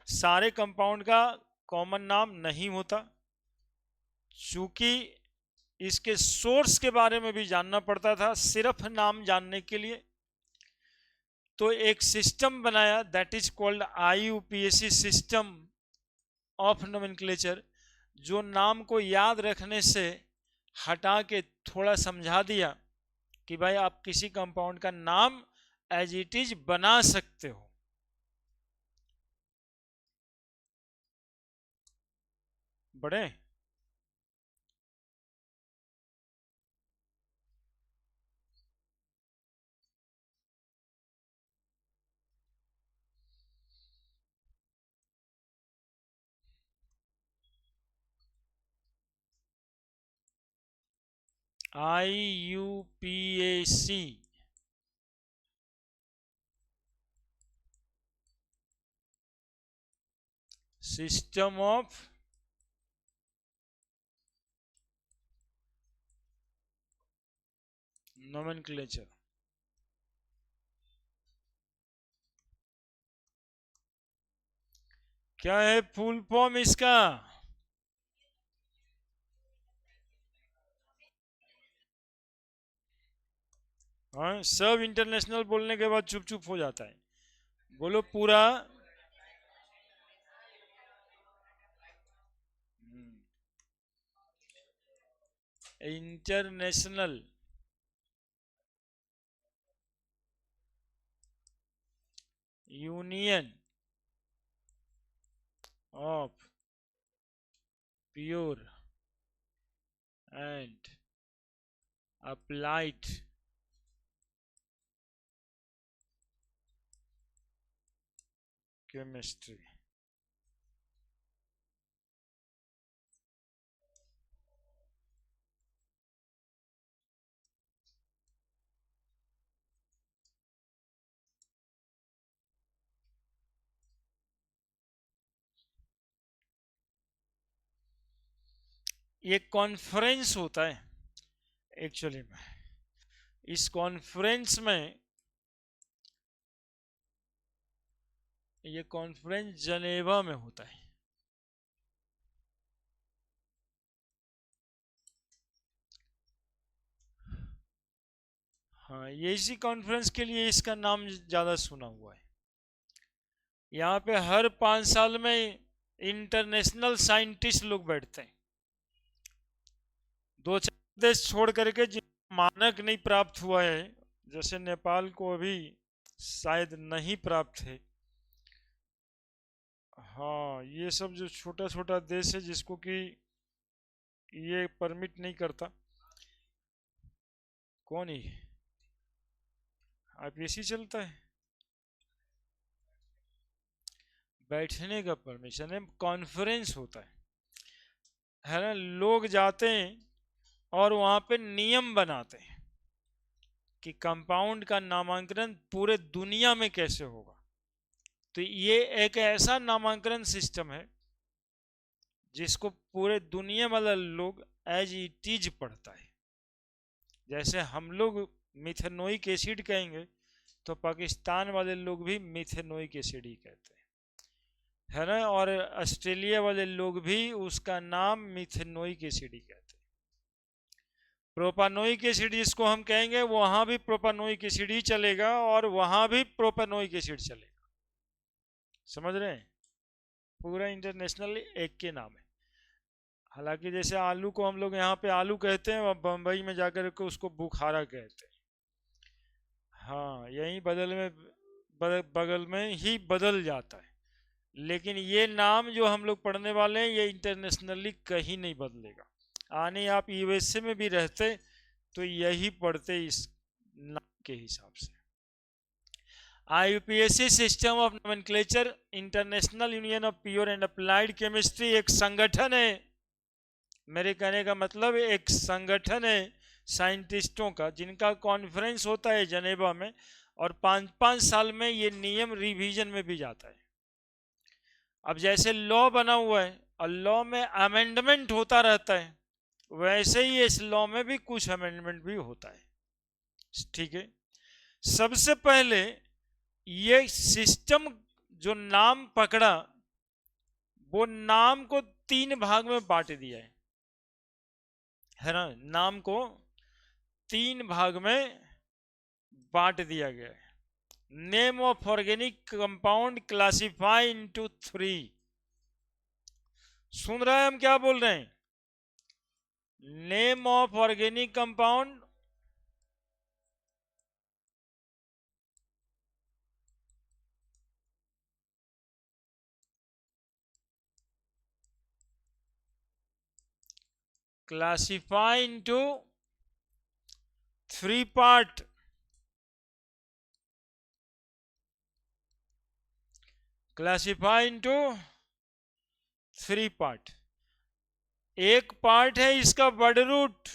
सारे कंपाउंड का कॉमन नाम नहीं होता, चूंकि इसके सोर्स के बारे में भी जानना पड़ता था सिर्फ नाम जानने के लिए। तो एक सिस्टम बनाया, that is called IUPAC system of nomenclature, जो नाम को याद रखने से हटा के थोड़ा समझा दिया कि भाई आप किसी कंपाउंड का नाम एज इट इज बना सकते हो। बड़े आईयूपीएसी सिस्टम ऑफ नोमेनक्लेचर। क्या है फुल फॉर्म इसका? हाँ, सब इंटरनेशनल बोलने के बाद चुप चुप हो जाता है। बोलो पूरा। International union of pure and applied chemistry. ये कॉन्फ्रेंस होता है एक्चुअली में। इस कॉन्फ्रेंस में, ये कॉन्फ्रेंस जनेवा में होता है। हाँ, ये इसी कॉन्फ्रेंस के लिए इसका नाम ज़्यादा सुना हुआ है। यहाँ पे हर 5 साल में इंटरनेशनल साइंटिस्ट लोग बैठते हैं, 2-4 देश छोड़ करके जिनको मानक नहीं प्राप्त हुआ है, जैसे नेपाल को अभी शायद नहीं प्राप्त है। हाँ, ये सब जो छोटा छोटा देश है जिसको कि ये परमिट नहीं करता। कौन ही आईपीएससी चलता है, बैठने का परमिशन है, कॉन्फ्रेंस होता है ना। लोग जाते हैं और वहाँ पे नियम बनाते हैं कि कंपाउंड का नामांकन पूरे दुनिया में कैसे होगा। तो ये एक ऐसा नामांकन सिस्टम है जिसको पूरे दुनिया वाला लोग एज इट इज पढ़ता है। जैसे हम लोग मिथेनोइक एसिड कहेंगे तो पाकिस्तान वाले लोग भी मिथेनोइक एसिड ही कहते हैं, है ना। और ऑस्ट्रेलिया वाले लोग भी उसका नाम मिथेनोइक एसिड ही कहते हैं। प्रोपानोइक एसिड जिसको हम कहेंगे वहां भी प्रोपानोइक एसिड ही चलेगा और वहां भी प्रोपानोइक एसिड चलेगा। समझ रहे हैं, पूरा इंटरनेशनल एक के नाम है। हालांकि जैसे आलू को हम लोग यहाँ पे आलू कहते हैं और बम्बई में जाकर के उसको बुखारा कहते हैं। हाँ, यही बगल में ही बदल जाता है। लेकिन ये नाम जो हम लोग पढ़ने वाले हैं ये इंटरनेशनली कहीं नहीं बदलेगा। आने आप यूएसए में भी रहते तो यही पढ़ते इस नाम के हिसाब से। IUPAC system of nomenclature international union of pure and applied chemistry एक संगठन है। मेरे कहने का मतलब एक संगठन है साइंटिस्टों का, जिनका कॉन्फ्रेंस होता है जनेवा में, और 5-5 साल में ये नियम रिवीजन में भी जाता है। अब जैसे लॉ बना हुआ है और लॉ में अमेंडमेंट होता रहता है, वैसे ही इस लॉ में भी कुछ अमेंडमेंट भी होता है। ठीक है, सबसे पहले ये सिस्टम जो नाम पकड़ा, वो नाम को 3 भाग में बांट दिया है ना। नाम को 3 भाग में बांट दिया गया है। Name of organic compound classify into 3। सुन रहे हैं हम क्या बोल रहे हैं? Name of organic compound classify into 3 part। classify into 3 part। एक पार्ट है इसका वर्ड रूट।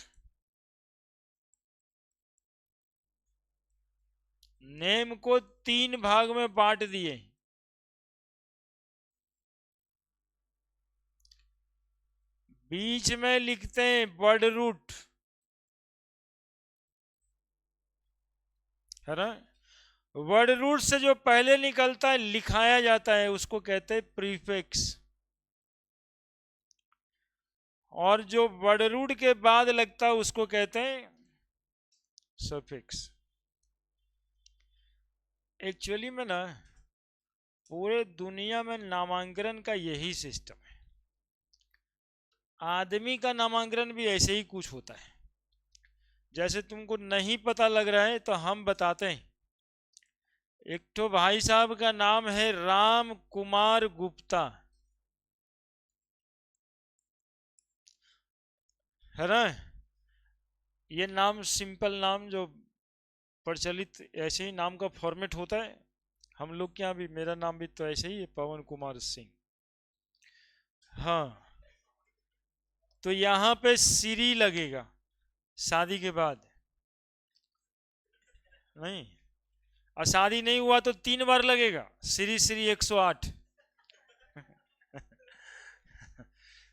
नेम को 3 भाग में बांट दिए। बीच में लिखते हैं वर्ड रूट, है ना। वर्ड रूट से जो पहले निकलता है लिखाया जाता है उसको कहते हैं प्रीफिक्स, और जो वर्ड रूट के बाद लगता है उसको कहते हैं सफिक्स। एक्चुअली में ना पूरे दुनिया में नामांकन का यही सिस्टम है। आदमी का नामांकन भी ऐसे ही कुछ होता है। जैसे तुमको नहीं पता लग रहा है तो हम बताते हैं एक तो भाई साहब का नाम है राम कुमार गुप्ता, है ना। ये नाम सिंपल नाम जो प्रचलित ऐसे ही नाम का फॉर्मेट होता है। हम लोग के यहाँ भी, मेरा नाम भी तो ऐसे ही है, पवन कुमार सिंह। हाँ, तो यहाँ पे श्री लगेगा शादी के बाद, नहीं। और शादी नहीं हुआ तो 3 बार लगेगा, श्री श्री 108।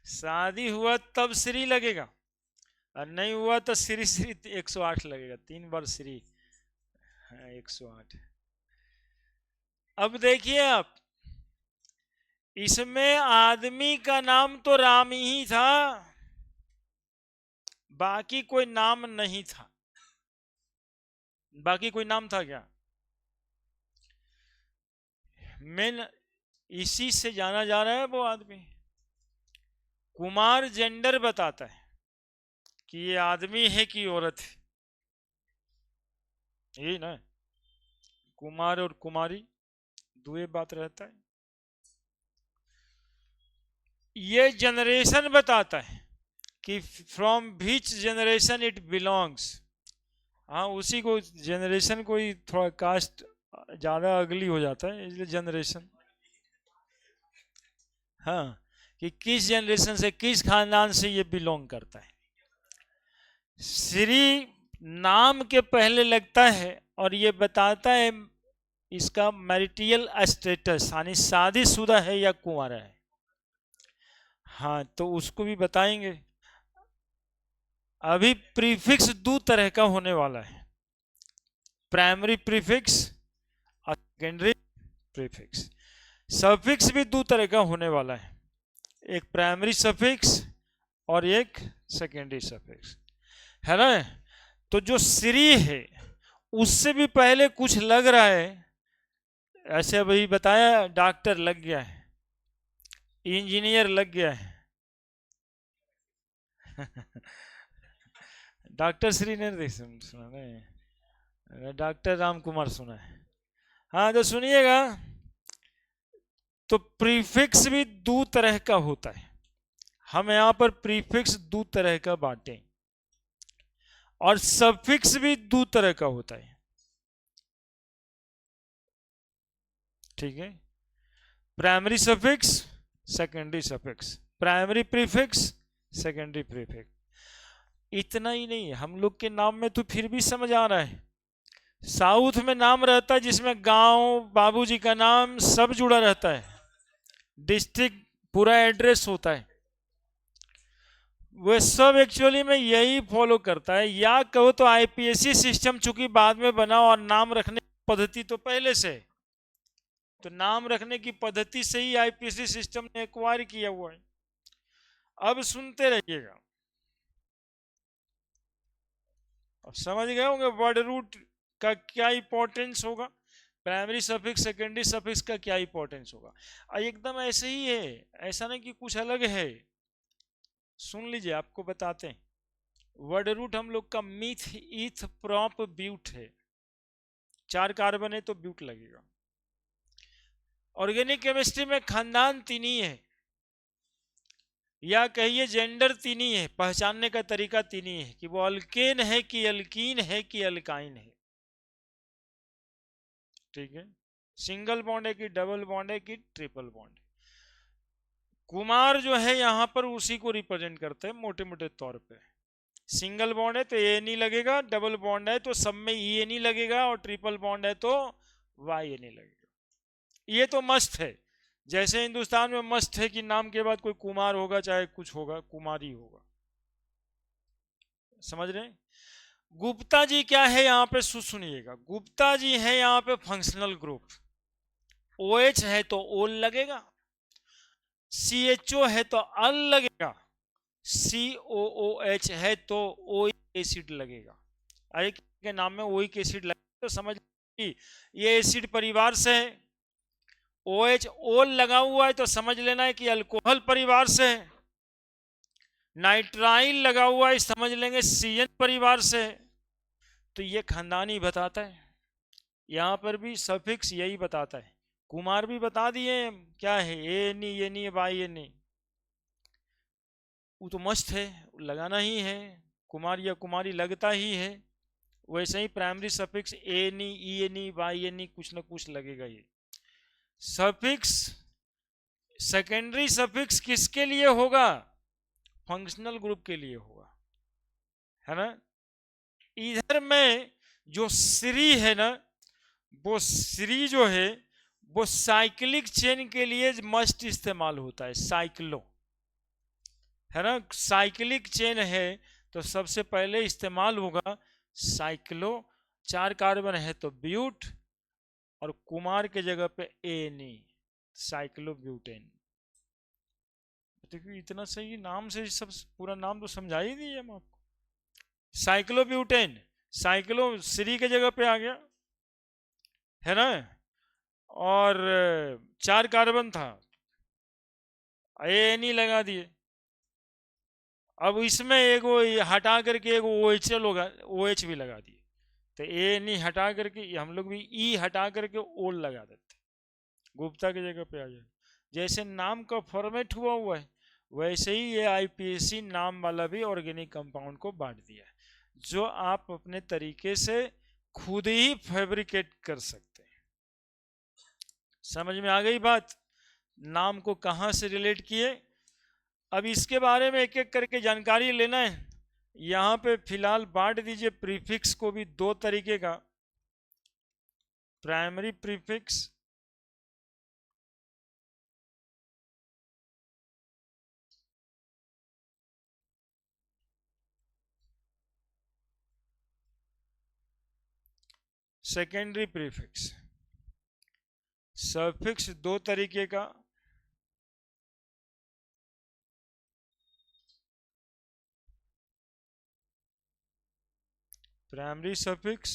शादी हुआ तब श्री लगेगा, और नहीं हुआ तो श्री श्री 108 लगेगा, 3 बार श्री। हाँ, 108। अब देखिए आप, इसमें आदमी का नाम तो राम ही था, बाकी कोई नाम नहीं था। बाकी कोई नाम था क्या? मेन इसी से जाना जा रहा है वो आदमी। कुमार जेंडर बताता है कि ये आदमी है कि औरत है, यही ना। कुमार और कुमारी दुए बात रहता है। ये जनरेशन बताता है कि from which generation it belongs. हाँ, उसी को जनरेशन को ही थोड़ा कास्ट ज्यादा अगली हो जाता है, इसलिए जनरेशन। हाँ, कि किस जनरेशन से, किस खानदान से ये बिलोंग करता है। श्री नाम के पहले लगता है और ये बताता है इसका मैरिटियल स्टेटस, यानी शादीशुदा है या कुंवारा है। हाँ, तो उसको भी बताएंगे। अभी प्रीफिक्स दो तरह का होने वाला है, प्राइमरी प्रीफिक्स और सेकेंडरी प्रीफिक्स। सफिक्स भी दो तरह का होने वाला है, एक प्राइमरी सफिक्स और एक सेकेंडरी सफिक्स, है ना। तो जो श्री है उससे भी पहले कुछ लग रहा है, ऐसे अभी बताया, डॉक्टर लग गया है, इंजीनियर लग गया है। डॉक्टर श्री ने सुना नहीं, डॉक्टर राम कुमार सुना है। हाँ, तो सुनिएगा, तो प्रीफिक्स भी दो तरह का होता है। हम यहाँ पर प्रीफिक्स दो तरह का बांटे, और सफिक्स भी दो तरह का होता है, ठीक है। Primary suffix, secondary suffix, primary prefix, secondary prefix. इतना ही नहीं, हम लोग के नाम में तो फिर भी समझ आ रहा है। साउथ में नाम रहता है जिसमें गांव, बाबूजी का नाम सब जुड़ा रहता है, डिस्ट्रिक्ट, पूरा एड्रेस होता है। वह सब एक्चुअली में यही फॉलो करता है, या कहो तो आईपीएससी सिस्टम चूंकि बाद में बना और नाम रखने की पद्धति तो पहले से, तो नाम रखने की पद्धति से ही आईपीएससी सिस्टम ने एक्वायर किया हुआ है। अब सुनते रहिएगा, अब समझ गए होंगे वर्ड रूट का क्या इंपॉर्टेंस होगा, प्राइमरी सफिक्स सेकेंडरी सफिक्स का क्या इंपॉर्टेंस होगा। और एकदम ऐसे ही है, ऐसा नहीं कि कुछ अलग है। सुन लीजिए, आपको बताते हैं। वर्ड रूट हम लोग का मिथ, ईथ, प्रॉप, ब्यूट है। 4 कार्बन है तो ब्यूट लगेगा। ऑर्गेनिक केमिस्ट्री में खानदान 3 ही है, या कहिए जेंडर 3 ही है, पहचानने का तरीका 3 ही है, कि वो अल्केन है कि अल्कीन है कि अल्काइन है, ठीक है। सिंगल बॉन्ड है कि डबल बॉन्ड है कि ट्रिपल बॉन्ड है। कुमार जो है यहाँ पर उसी को रिप्रेजेंट करते हैं मोटे मोटे तौर पे। सिंगल बॉन्ड है तो ए नहीं लगेगा, डबल बॉन्ड है तो सब में ई ए नहीं लगेगा, और ट्रिपल बॉन्ड है तो वाई ए नहीं लगेगा। ये तो मस्त है, जैसे हिंदुस्तान में मस्त है कि नाम के बाद कोई कुमार होगा, चाहे कुछ होगा, कुमारी होगा। समझ रहे हैं? गुप्ता जी क्या है यहाँ पे, सुनिएगा। गुप्ता जी है यहाँ पे फंक्शनल ग्रुप। ओ OH है तो ओल लगेगा, CHO है तो अल लगेगा, COOH है तो ओइक एसिड लगेगा। अरे के नाम में ओइक एसिड लगेगा तो समझ कि ये एसिड परिवार से है। OH ओल लगा हुआ है तो समझ लेना है कि अल्कोहल परिवार से है। नाइट्राइल लगा हुआ है, समझ लेंगे CN परिवार से है। तो ये खानदान ही बताता है। यहाँ पर भी सफिक्स यही बताता है। कुमार भी बता दिए क्या है, ए नहीं, ये नहीं, बाई ये नहीं, वो तो मस्त है, लगाना ही है, कुमार या कुमारी लगता ही है। वैसे ही primary suffix ane, E ane, Y ane, कुछ ना कुछ लगेगा ये। सफिक्स सेकेंडरी सफिक्स किसके लिए होगा? फंक्शनल ग्रुप के लिए होगा, है ना। इधर में जो श्री है ना, वो श्री जो है वो साइक्लिक चेन के लिए मस्ट इस्तेमाल होता है, साइक्लो, है ना। साइक्लिक चेन है तो सबसे पहले इस्तेमाल होगा साइक्लो। 4 कार्बन है तो ब्यूट, और कुमार के जगह पे एनी, साइक्लोब्यूटेन। देखिए इतना सही नाम से सब पूरा नाम तो समझा ही दिए हम आपको। साइक्लोब्यूटेन, साइक्लो श्री के जगह पे आ गया, है ना। और 4 कार्बन था, एनी लगा दिए। अब इसमें एक वो हटा करके एक OHL होगा, OH भी लगा दिए, तो ए नहीं हटा करके हम लोग भी ई हटा करके ओल लगा देते, गुप्ता की जगह पे आ जाए। जैसे नाम का फॉर्मेट हुआ है, वैसे ही ये आईपीएसी नाम वाला भी ऑर्गेनिक कंपाउंड को बांट दिया है, जो आप अपने तरीके से खुद ही फैब्रिकेट कर सकते हैं। समझ में आ गई बात? नाम को कहां से रिलेट किए। अब इसके बारे में एक एक करके जानकारी लेना है। यहां पे फिलहाल बांट दीजिए प्रीफिक्स को भी 2 तरीके का, primary prefix, secondary prefix. Suffix 2 तरीके का, प्राइमरी सफिक्स,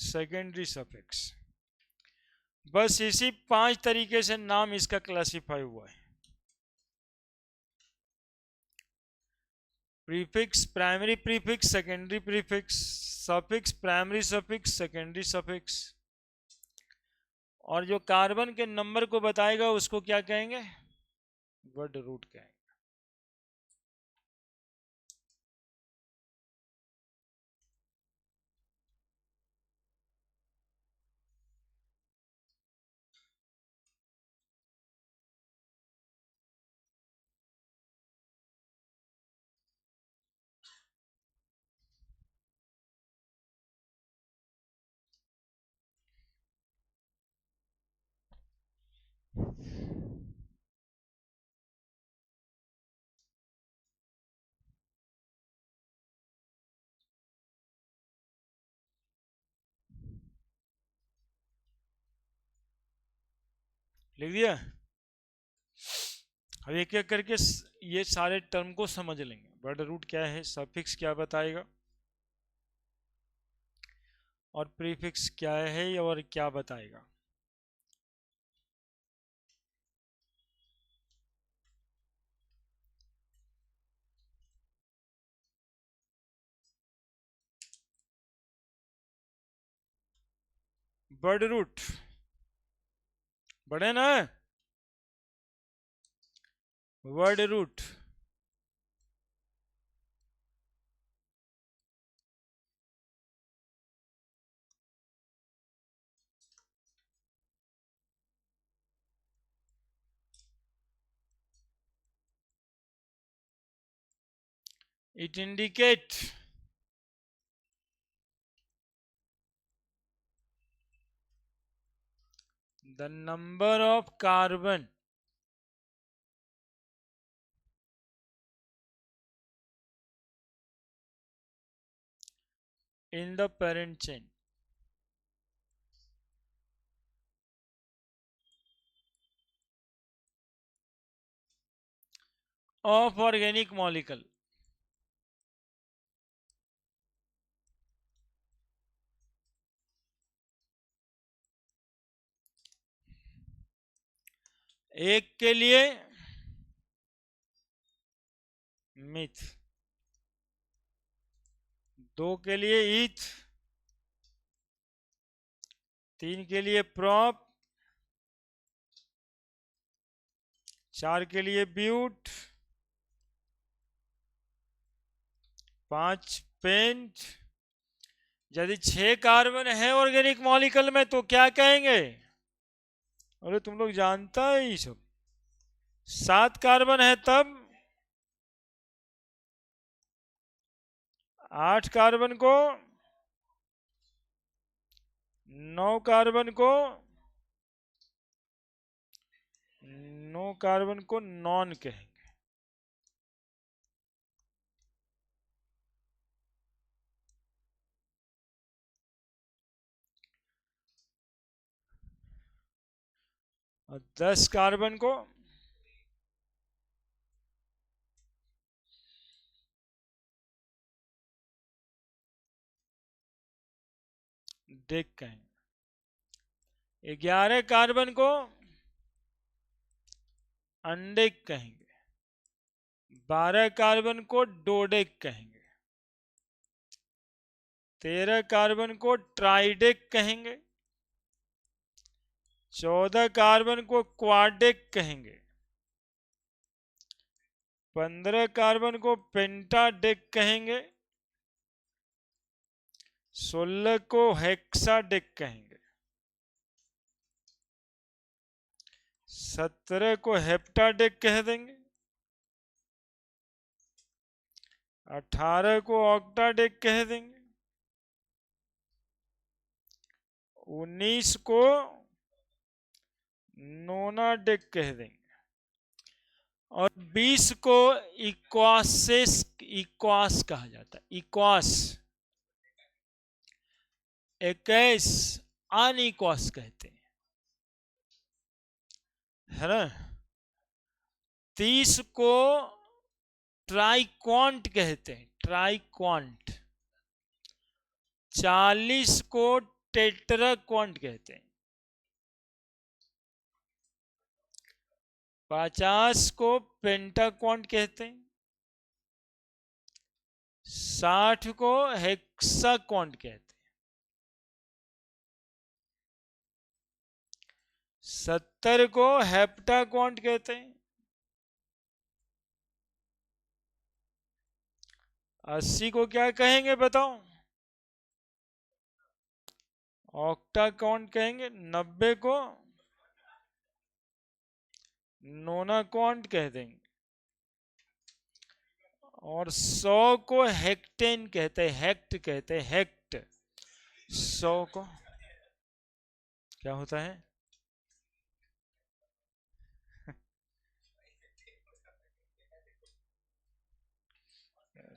सेकेंडरी सफिक्स। बस इसी 5 तरीके से नाम इसका क्लासिफाई हुआ है। Prefix, primary prefix, secondary prefix, suffix, primary suffix, secondary suffix. और जो कार्बन के नंबर को बताएगा उसको क्या कहेंगे? वर्ड रूट कहेंगे। लिख दिया। अब एक एक करके ये सारे टर्म को समझ लेंगे। वर्ड रूट क्या है, सफिक्स क्या बताएगा, और प्रीफिक्स क्या है और क्या बताएगा। वर्ड रूट बड़े ना, word root it indicate the number of carbon in the parent chain of organic molecule। एक के लिए मिथ, 2 के लिए ईथ, 3 के लिए प्रॉप, 4 के लिए ब्यूट, 5 पेंट। यदि 6 कार्बन है ऑर्गेनिक मॉलिक्यूल में तो क्या कहेंगे? अरे तुम लोग जानता है ये सब। 7 कार्बन है तब 8 कार्बन को, 9 कार्बन को, 9 कार्बन को नॉन कहेंगे। और 10 कार्बन को डिक कहेंगे। 11 कार्बन को अनडिक कहेंगे। 12 कार्बन को डोडेक कहेंगे। 13 कार्बन को ट्राइडेक कहेंगे। 14 कार्बन को क्वाडेक कहेंगे। 15 कार्बन को पेंटाडेक कहेंगे। 16 को हेक्साडेक कहेंगे। 17 को हेप्टाडेक कह देंगे। 18 को ऑक्टाडेक कह देंगे। 19 को नोनाडेक कह देंगे। और 20 को इक्वास कहा जाता है। इक्वास। 21 अनइक्वास कहते हैं, है ना। 30 को ट्राइक्वांट कहते हैं, ट्राइक्वांट। 40 को टेट्राक्वांट कहते हैं। 50 को पेंटाक्वांट कहते हैं। 60 को हेक्साक्वांट कहते हैं। 70 को हेप्टाक्वांट कहते हैं। 80 को क्या कहेंगे बताओ? ऑक्टाक्वांट कहेंगे। 90 को नोनाक्वांट कह देंगे। और 100 को हेक्टेन कहते हैं, हेक्ट कहते हैं, हेक्ट। 100 को क्या होता है?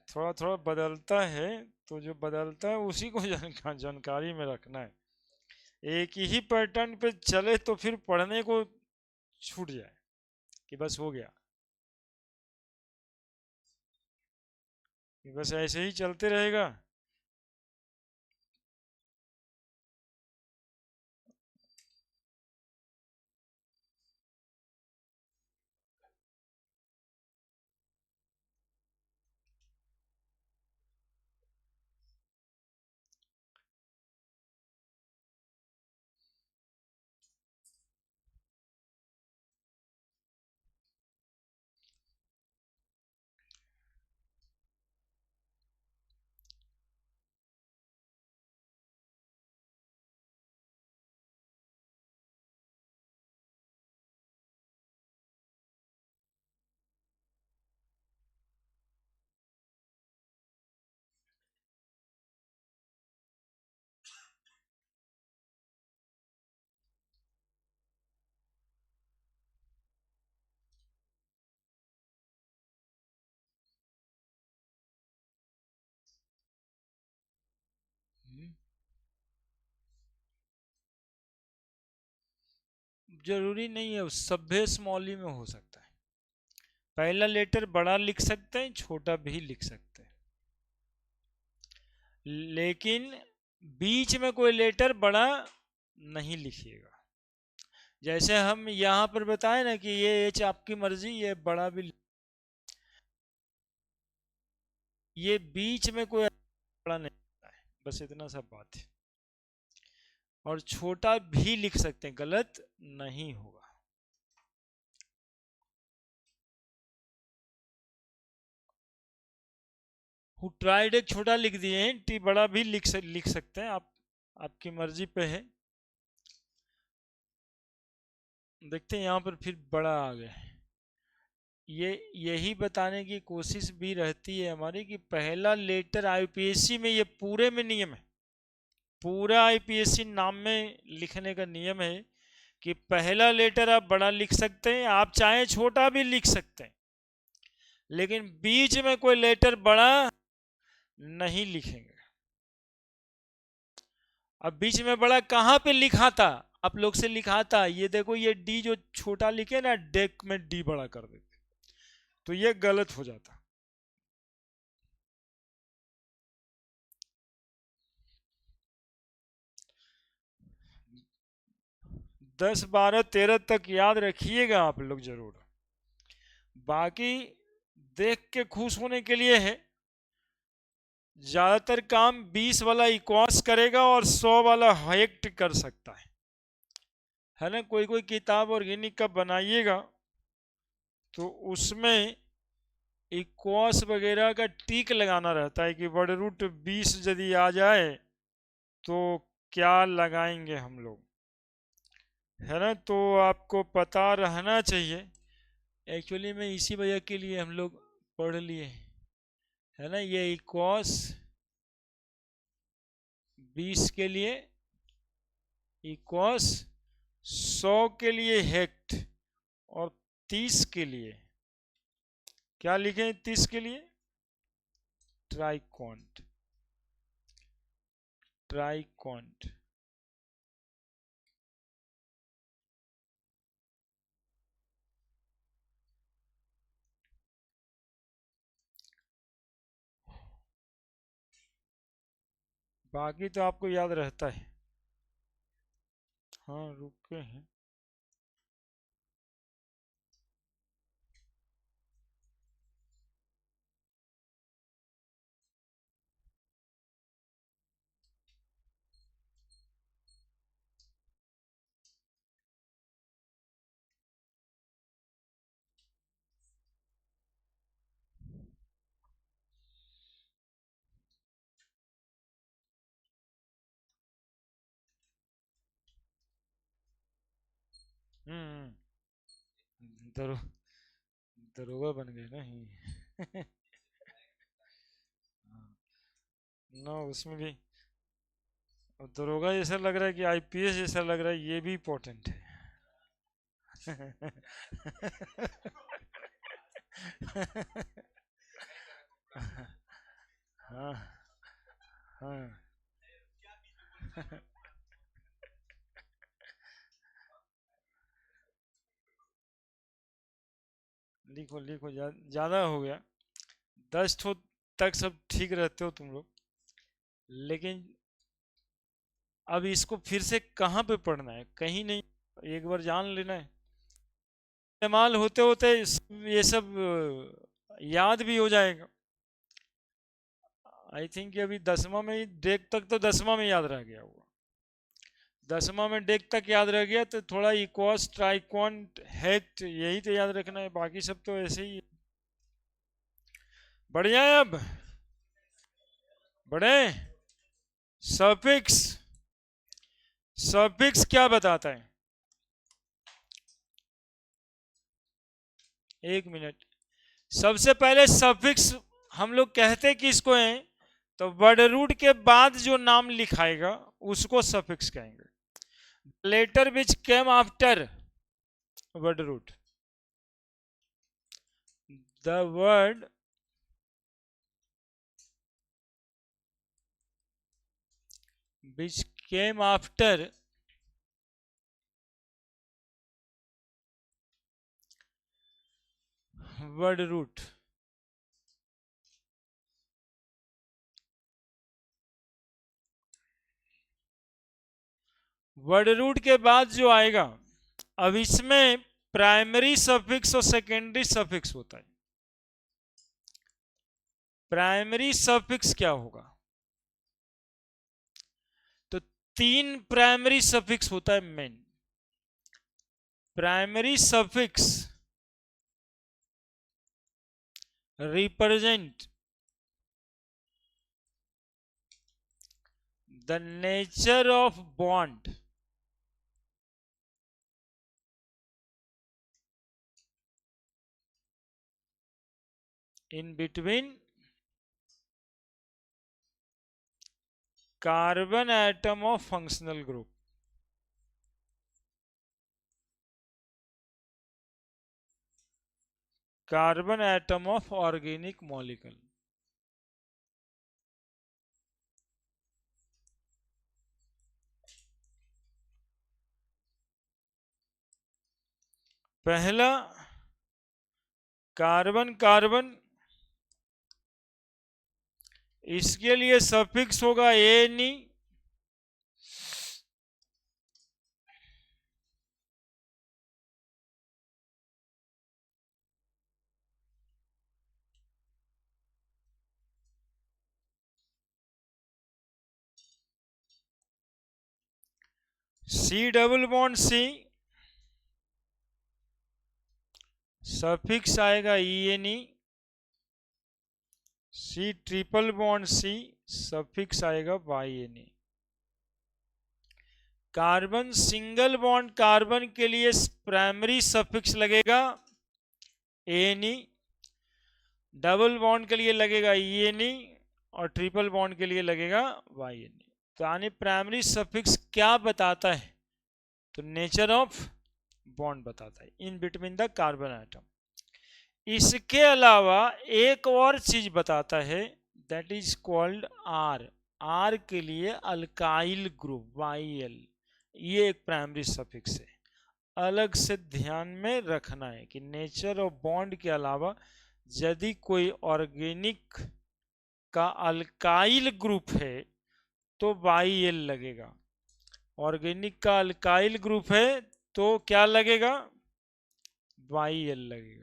थोड़ा थोड़ा बदलता है, तो जो बदलता है उसी को जानकारी में रखना है। एक ही पैटर्न पे चले तो फिर पढ़ने को छूट जाए कि बस हो गया, कि बस ऐसे ही चलते रहेगा। जरूरी नहीं है, सभ्य स्मॉली में हो सकता है। पहला लेटर बड़ा लिख सकते हैं, छोटा भी लिख सकते हैं, लेकिन बीच में कोई लेटर बड़ा नहीं लिखिएगा। जैसे हम यहाँ पर बताए ना कि ये एच आपकी मर्जी, ये बड़ा भी, ये बीच में कोई बड़ा नहीं होता है, बस इतना सा बात है। और छोटा भी लिख सकते हैं, गलत नहीं होगा। हु ट्राइड एक छोटा लिख दिए हैं, टी बड़ा भी लिख सकते हैं आप, आपकी मर्जी पे है। देखते हैं यहाँ पर फिर बड़ा आ गया। ये यही बताने की कोशिश भी रहती है हमारी कि पहला लेटर आईपीएससी में, ये पूरे में नियम है, पूरा आईपीएससी नाम में लिखने का नियम है कि पहला लेटर आप बड़ा लिख सकते हैं, आप चाहे छोटा भी लिख सकते हैं, लेकिन बीच में कोई लेटर बड़ा नहीं लिखेंगे। अब बीच में बड़ा कहाँ पे लिखा था, आप लोग से लिखा था, ये देखो ये डी जो छोटा लिखे ना, डेक में डी बड़ा कर देते, तो ये गलत हो जाता। दस बारह तेरह तक याद रखिएगा आप लोग जरूर, बाकी देख के खुश होने के लिए है। ज्यादातर काम 20 वाला इक्वास करेगा और 100 वाला हेक्ट कर सकता है ना। कोई कोई किताब ऑर्गेनिक का बनाइएगा तो उसमें इक्वास वगैरह का टिक लगाना रहता है कि वर्ड रूट 20 यदि आ जाए तो क्या लगाएंगे हम लोग, है ना। तो आपको पता रहना चाहिए। एक्चुअली में इसी वजह के लिए हम लोग पढ़ लिए, है ना। ये इक्वास 20 के लिए, इक्वास 100 के लिए हेक्ट, और 30 के लिए क्या लिखें, 30 के लिए ट्राइकॉन्ट, ट्राइकॉन्ट। बाकी तो आपको याद रहता है। हाँ रुके हैं। दरो दरोगा बन गए नहीं। ना उसमें भी दरोगा जैसा लग रहा है कि आईपीएस जैसा लग रहा है, ये भी इम्पोर्टेंट है। हाँ हाँ। लिखो लिखो, ज्यादा हो गया। 10 ठो तक सब ठीक रहते हो तुम लोग, लेकिन अब इसको फिर से कहाँ पे पढ़ना है, कहीं नहीं, एक बार जान लेना है। इस्तेमाल होते होते ये सब याद भी हो जाएगा। आई थिंक अभी 10वां में ही, डेक तक तो 10वां में याद रह गया होगा, 10वां में डेक तक याद रह गया, तो थोड़ा इक्वास ट्राइक्वांट हेक्ट यही तो याद रखना है, बाकी सब तो ऐसे ही। बढ़िया है। अब बढ़े। सफिक्स, सफिक्स क्या बताता है, एक मिनट। सबसे पहले सफिक्स हम लोग कहते किसको हैं, तो वर्ड रूट के बाद जो नाम लिखाएगा उसको सफिक्स कहेंगे। Letter which came after word root, the word which came after word root, word root के बाद जो आएगा, अब इसमें प्राइमरी सफिक्स और सेकेंडरी सफिक्स होता है। प्राइमरी सफिक्स क्या होगा, 3 प्राइमरी सफिक्स होता है main. Primary suffix represent the nature of bond in between carbon atom of functional group। Carbon atom of organic molecule. पहला कार्बन कार्बन, इसके लिए सफिक्स होगा ane. C double bond C, suffix आएगा E N E. C triple bond C, suffix आएगा Y N E. Carbon single bond carbon के लिए primary suffix लगेगा N E, double bond के लिए लगेगा ई एन ई, और ट्रिपल बॉन्ड के लिए लगेगा वाई एन ई। तो यानी प्राइमरी सफिक्स क्या बताता है? तो नेचर ऑफ बॉन्ड बताता है in between the carbon atom. इसके अलावा एक और चीज बताता है, that is called R. R के लिए अल्काइल ग्रुप YL, ये एक प्राइमरी सफिक्स है। अलग से ध्यान में रखना है कि नेचर ऑफ बॉन्ड के अलावा यदि कोई ऑर्गेनिक का अल्काइल ग्रुप है तो YL लगेगा। ऑर्गेनिक का अल्काइल ग्रुप है तो क्या लगेगा? YL लगेगा।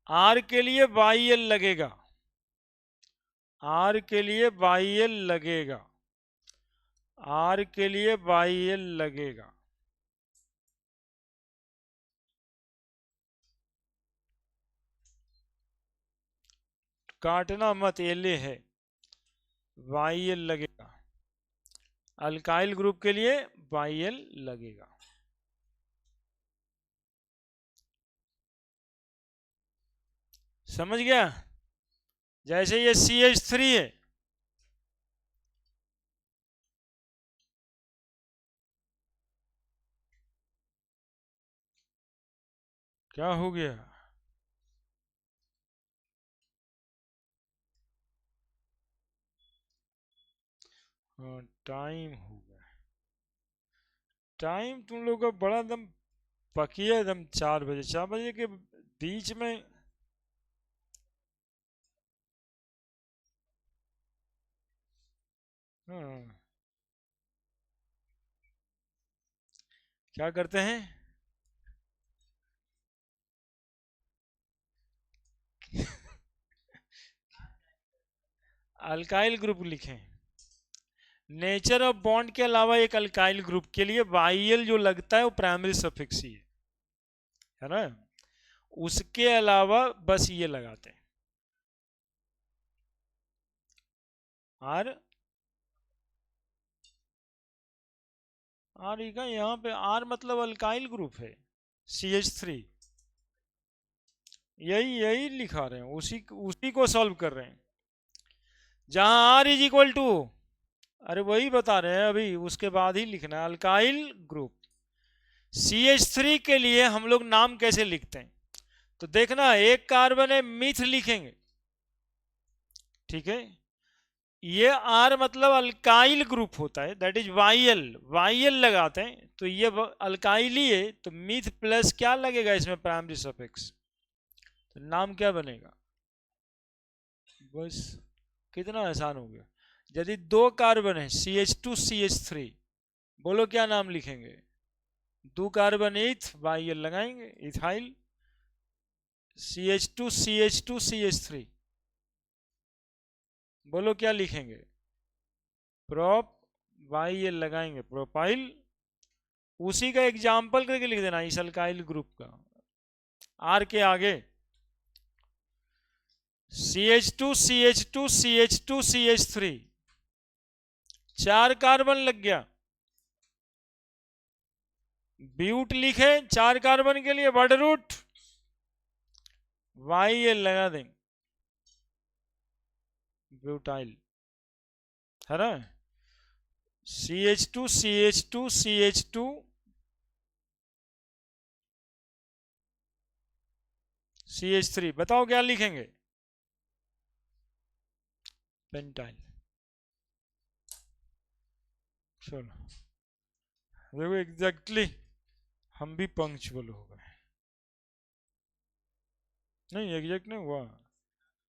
आर के लिए YL लगेगा, आर के लिए YL लगेगा, आर के लिए YL लगेगा। काटना मत, एले है, YL लगेगा। अल्काइल ग्रुप के लिए YL लगेगा। समझ गया? जैसे ये CH3 है, क्या हो गया? हाँ, टाइम हो गया। टाइम तुम लोग का बड़ा दम पकिया दम 4 बजे, 4 बजे के बीच में। हाँ, क्या करते हैं? अल्काइल ग्रुप लिखें। नेचर ऑफ बॉन्ड के अलावा एक अल्काइल ग्रुप के लिए YL जो लगता है वो प्राइमरी सफिक्स ही है ना। उसके अलावा बस ये लगाते हैं आर। आर का यहाँ पे आर मतलब अल्काइल ग्रुप है, CH3। यही यही लिखा रहे हैं, उसी उसी को सॉल्व कर रहे हैं। जहां आर इज इक्वल टू, अरे वही बता रहे हैं अभी, उसके बाद ही लिखना है अल्काइल ग्रुप। CH3 के लिए हम लोग नाम कैसे लिखते हैं? तो देखना, एक कार्बन है, मिथ लिखेंगे, ठीक है। ये आर मतलब अल्काइल ग्रुप होता है, दैट इज YL। YL लगाते हैं तो ये अल्काइल ही है, तो मिथ प्लस क्या लगेगा इसमें? Primary suffix. तो नाम क्या बनेगा? बस कितना आसान हो गया। यदि दो कार्बन है CH2CH3, बोलो क्या नाम लिखेंगे? दो कार्बन ईथ, YL लगाएंगे, इथाइल। CH2CH2CH3, बोलो क्या लिखेंगे? प्रोप, YL लगाएंगे, प्रोपाइल। उसी का एग्जाम्पल करके लिख देना इस अल्काइल ग्रुप का, आर के आगे। CH2CH2CH2CH3, 4 कार्बन लग गया। ब्यूट लिखे 4 कार्बन के लिए, वर्ड रूट, YL लगा देंगे, ब्यूटाइल, है ना। CH2CH2CH2 CH3, बताओ क्या लिखेंगे? पेंटाइल। चलो देखो एग्जैक्टली हम भी पंक्चुअल हो गए। नहीं एग्जैक्ट नहीं हुआ।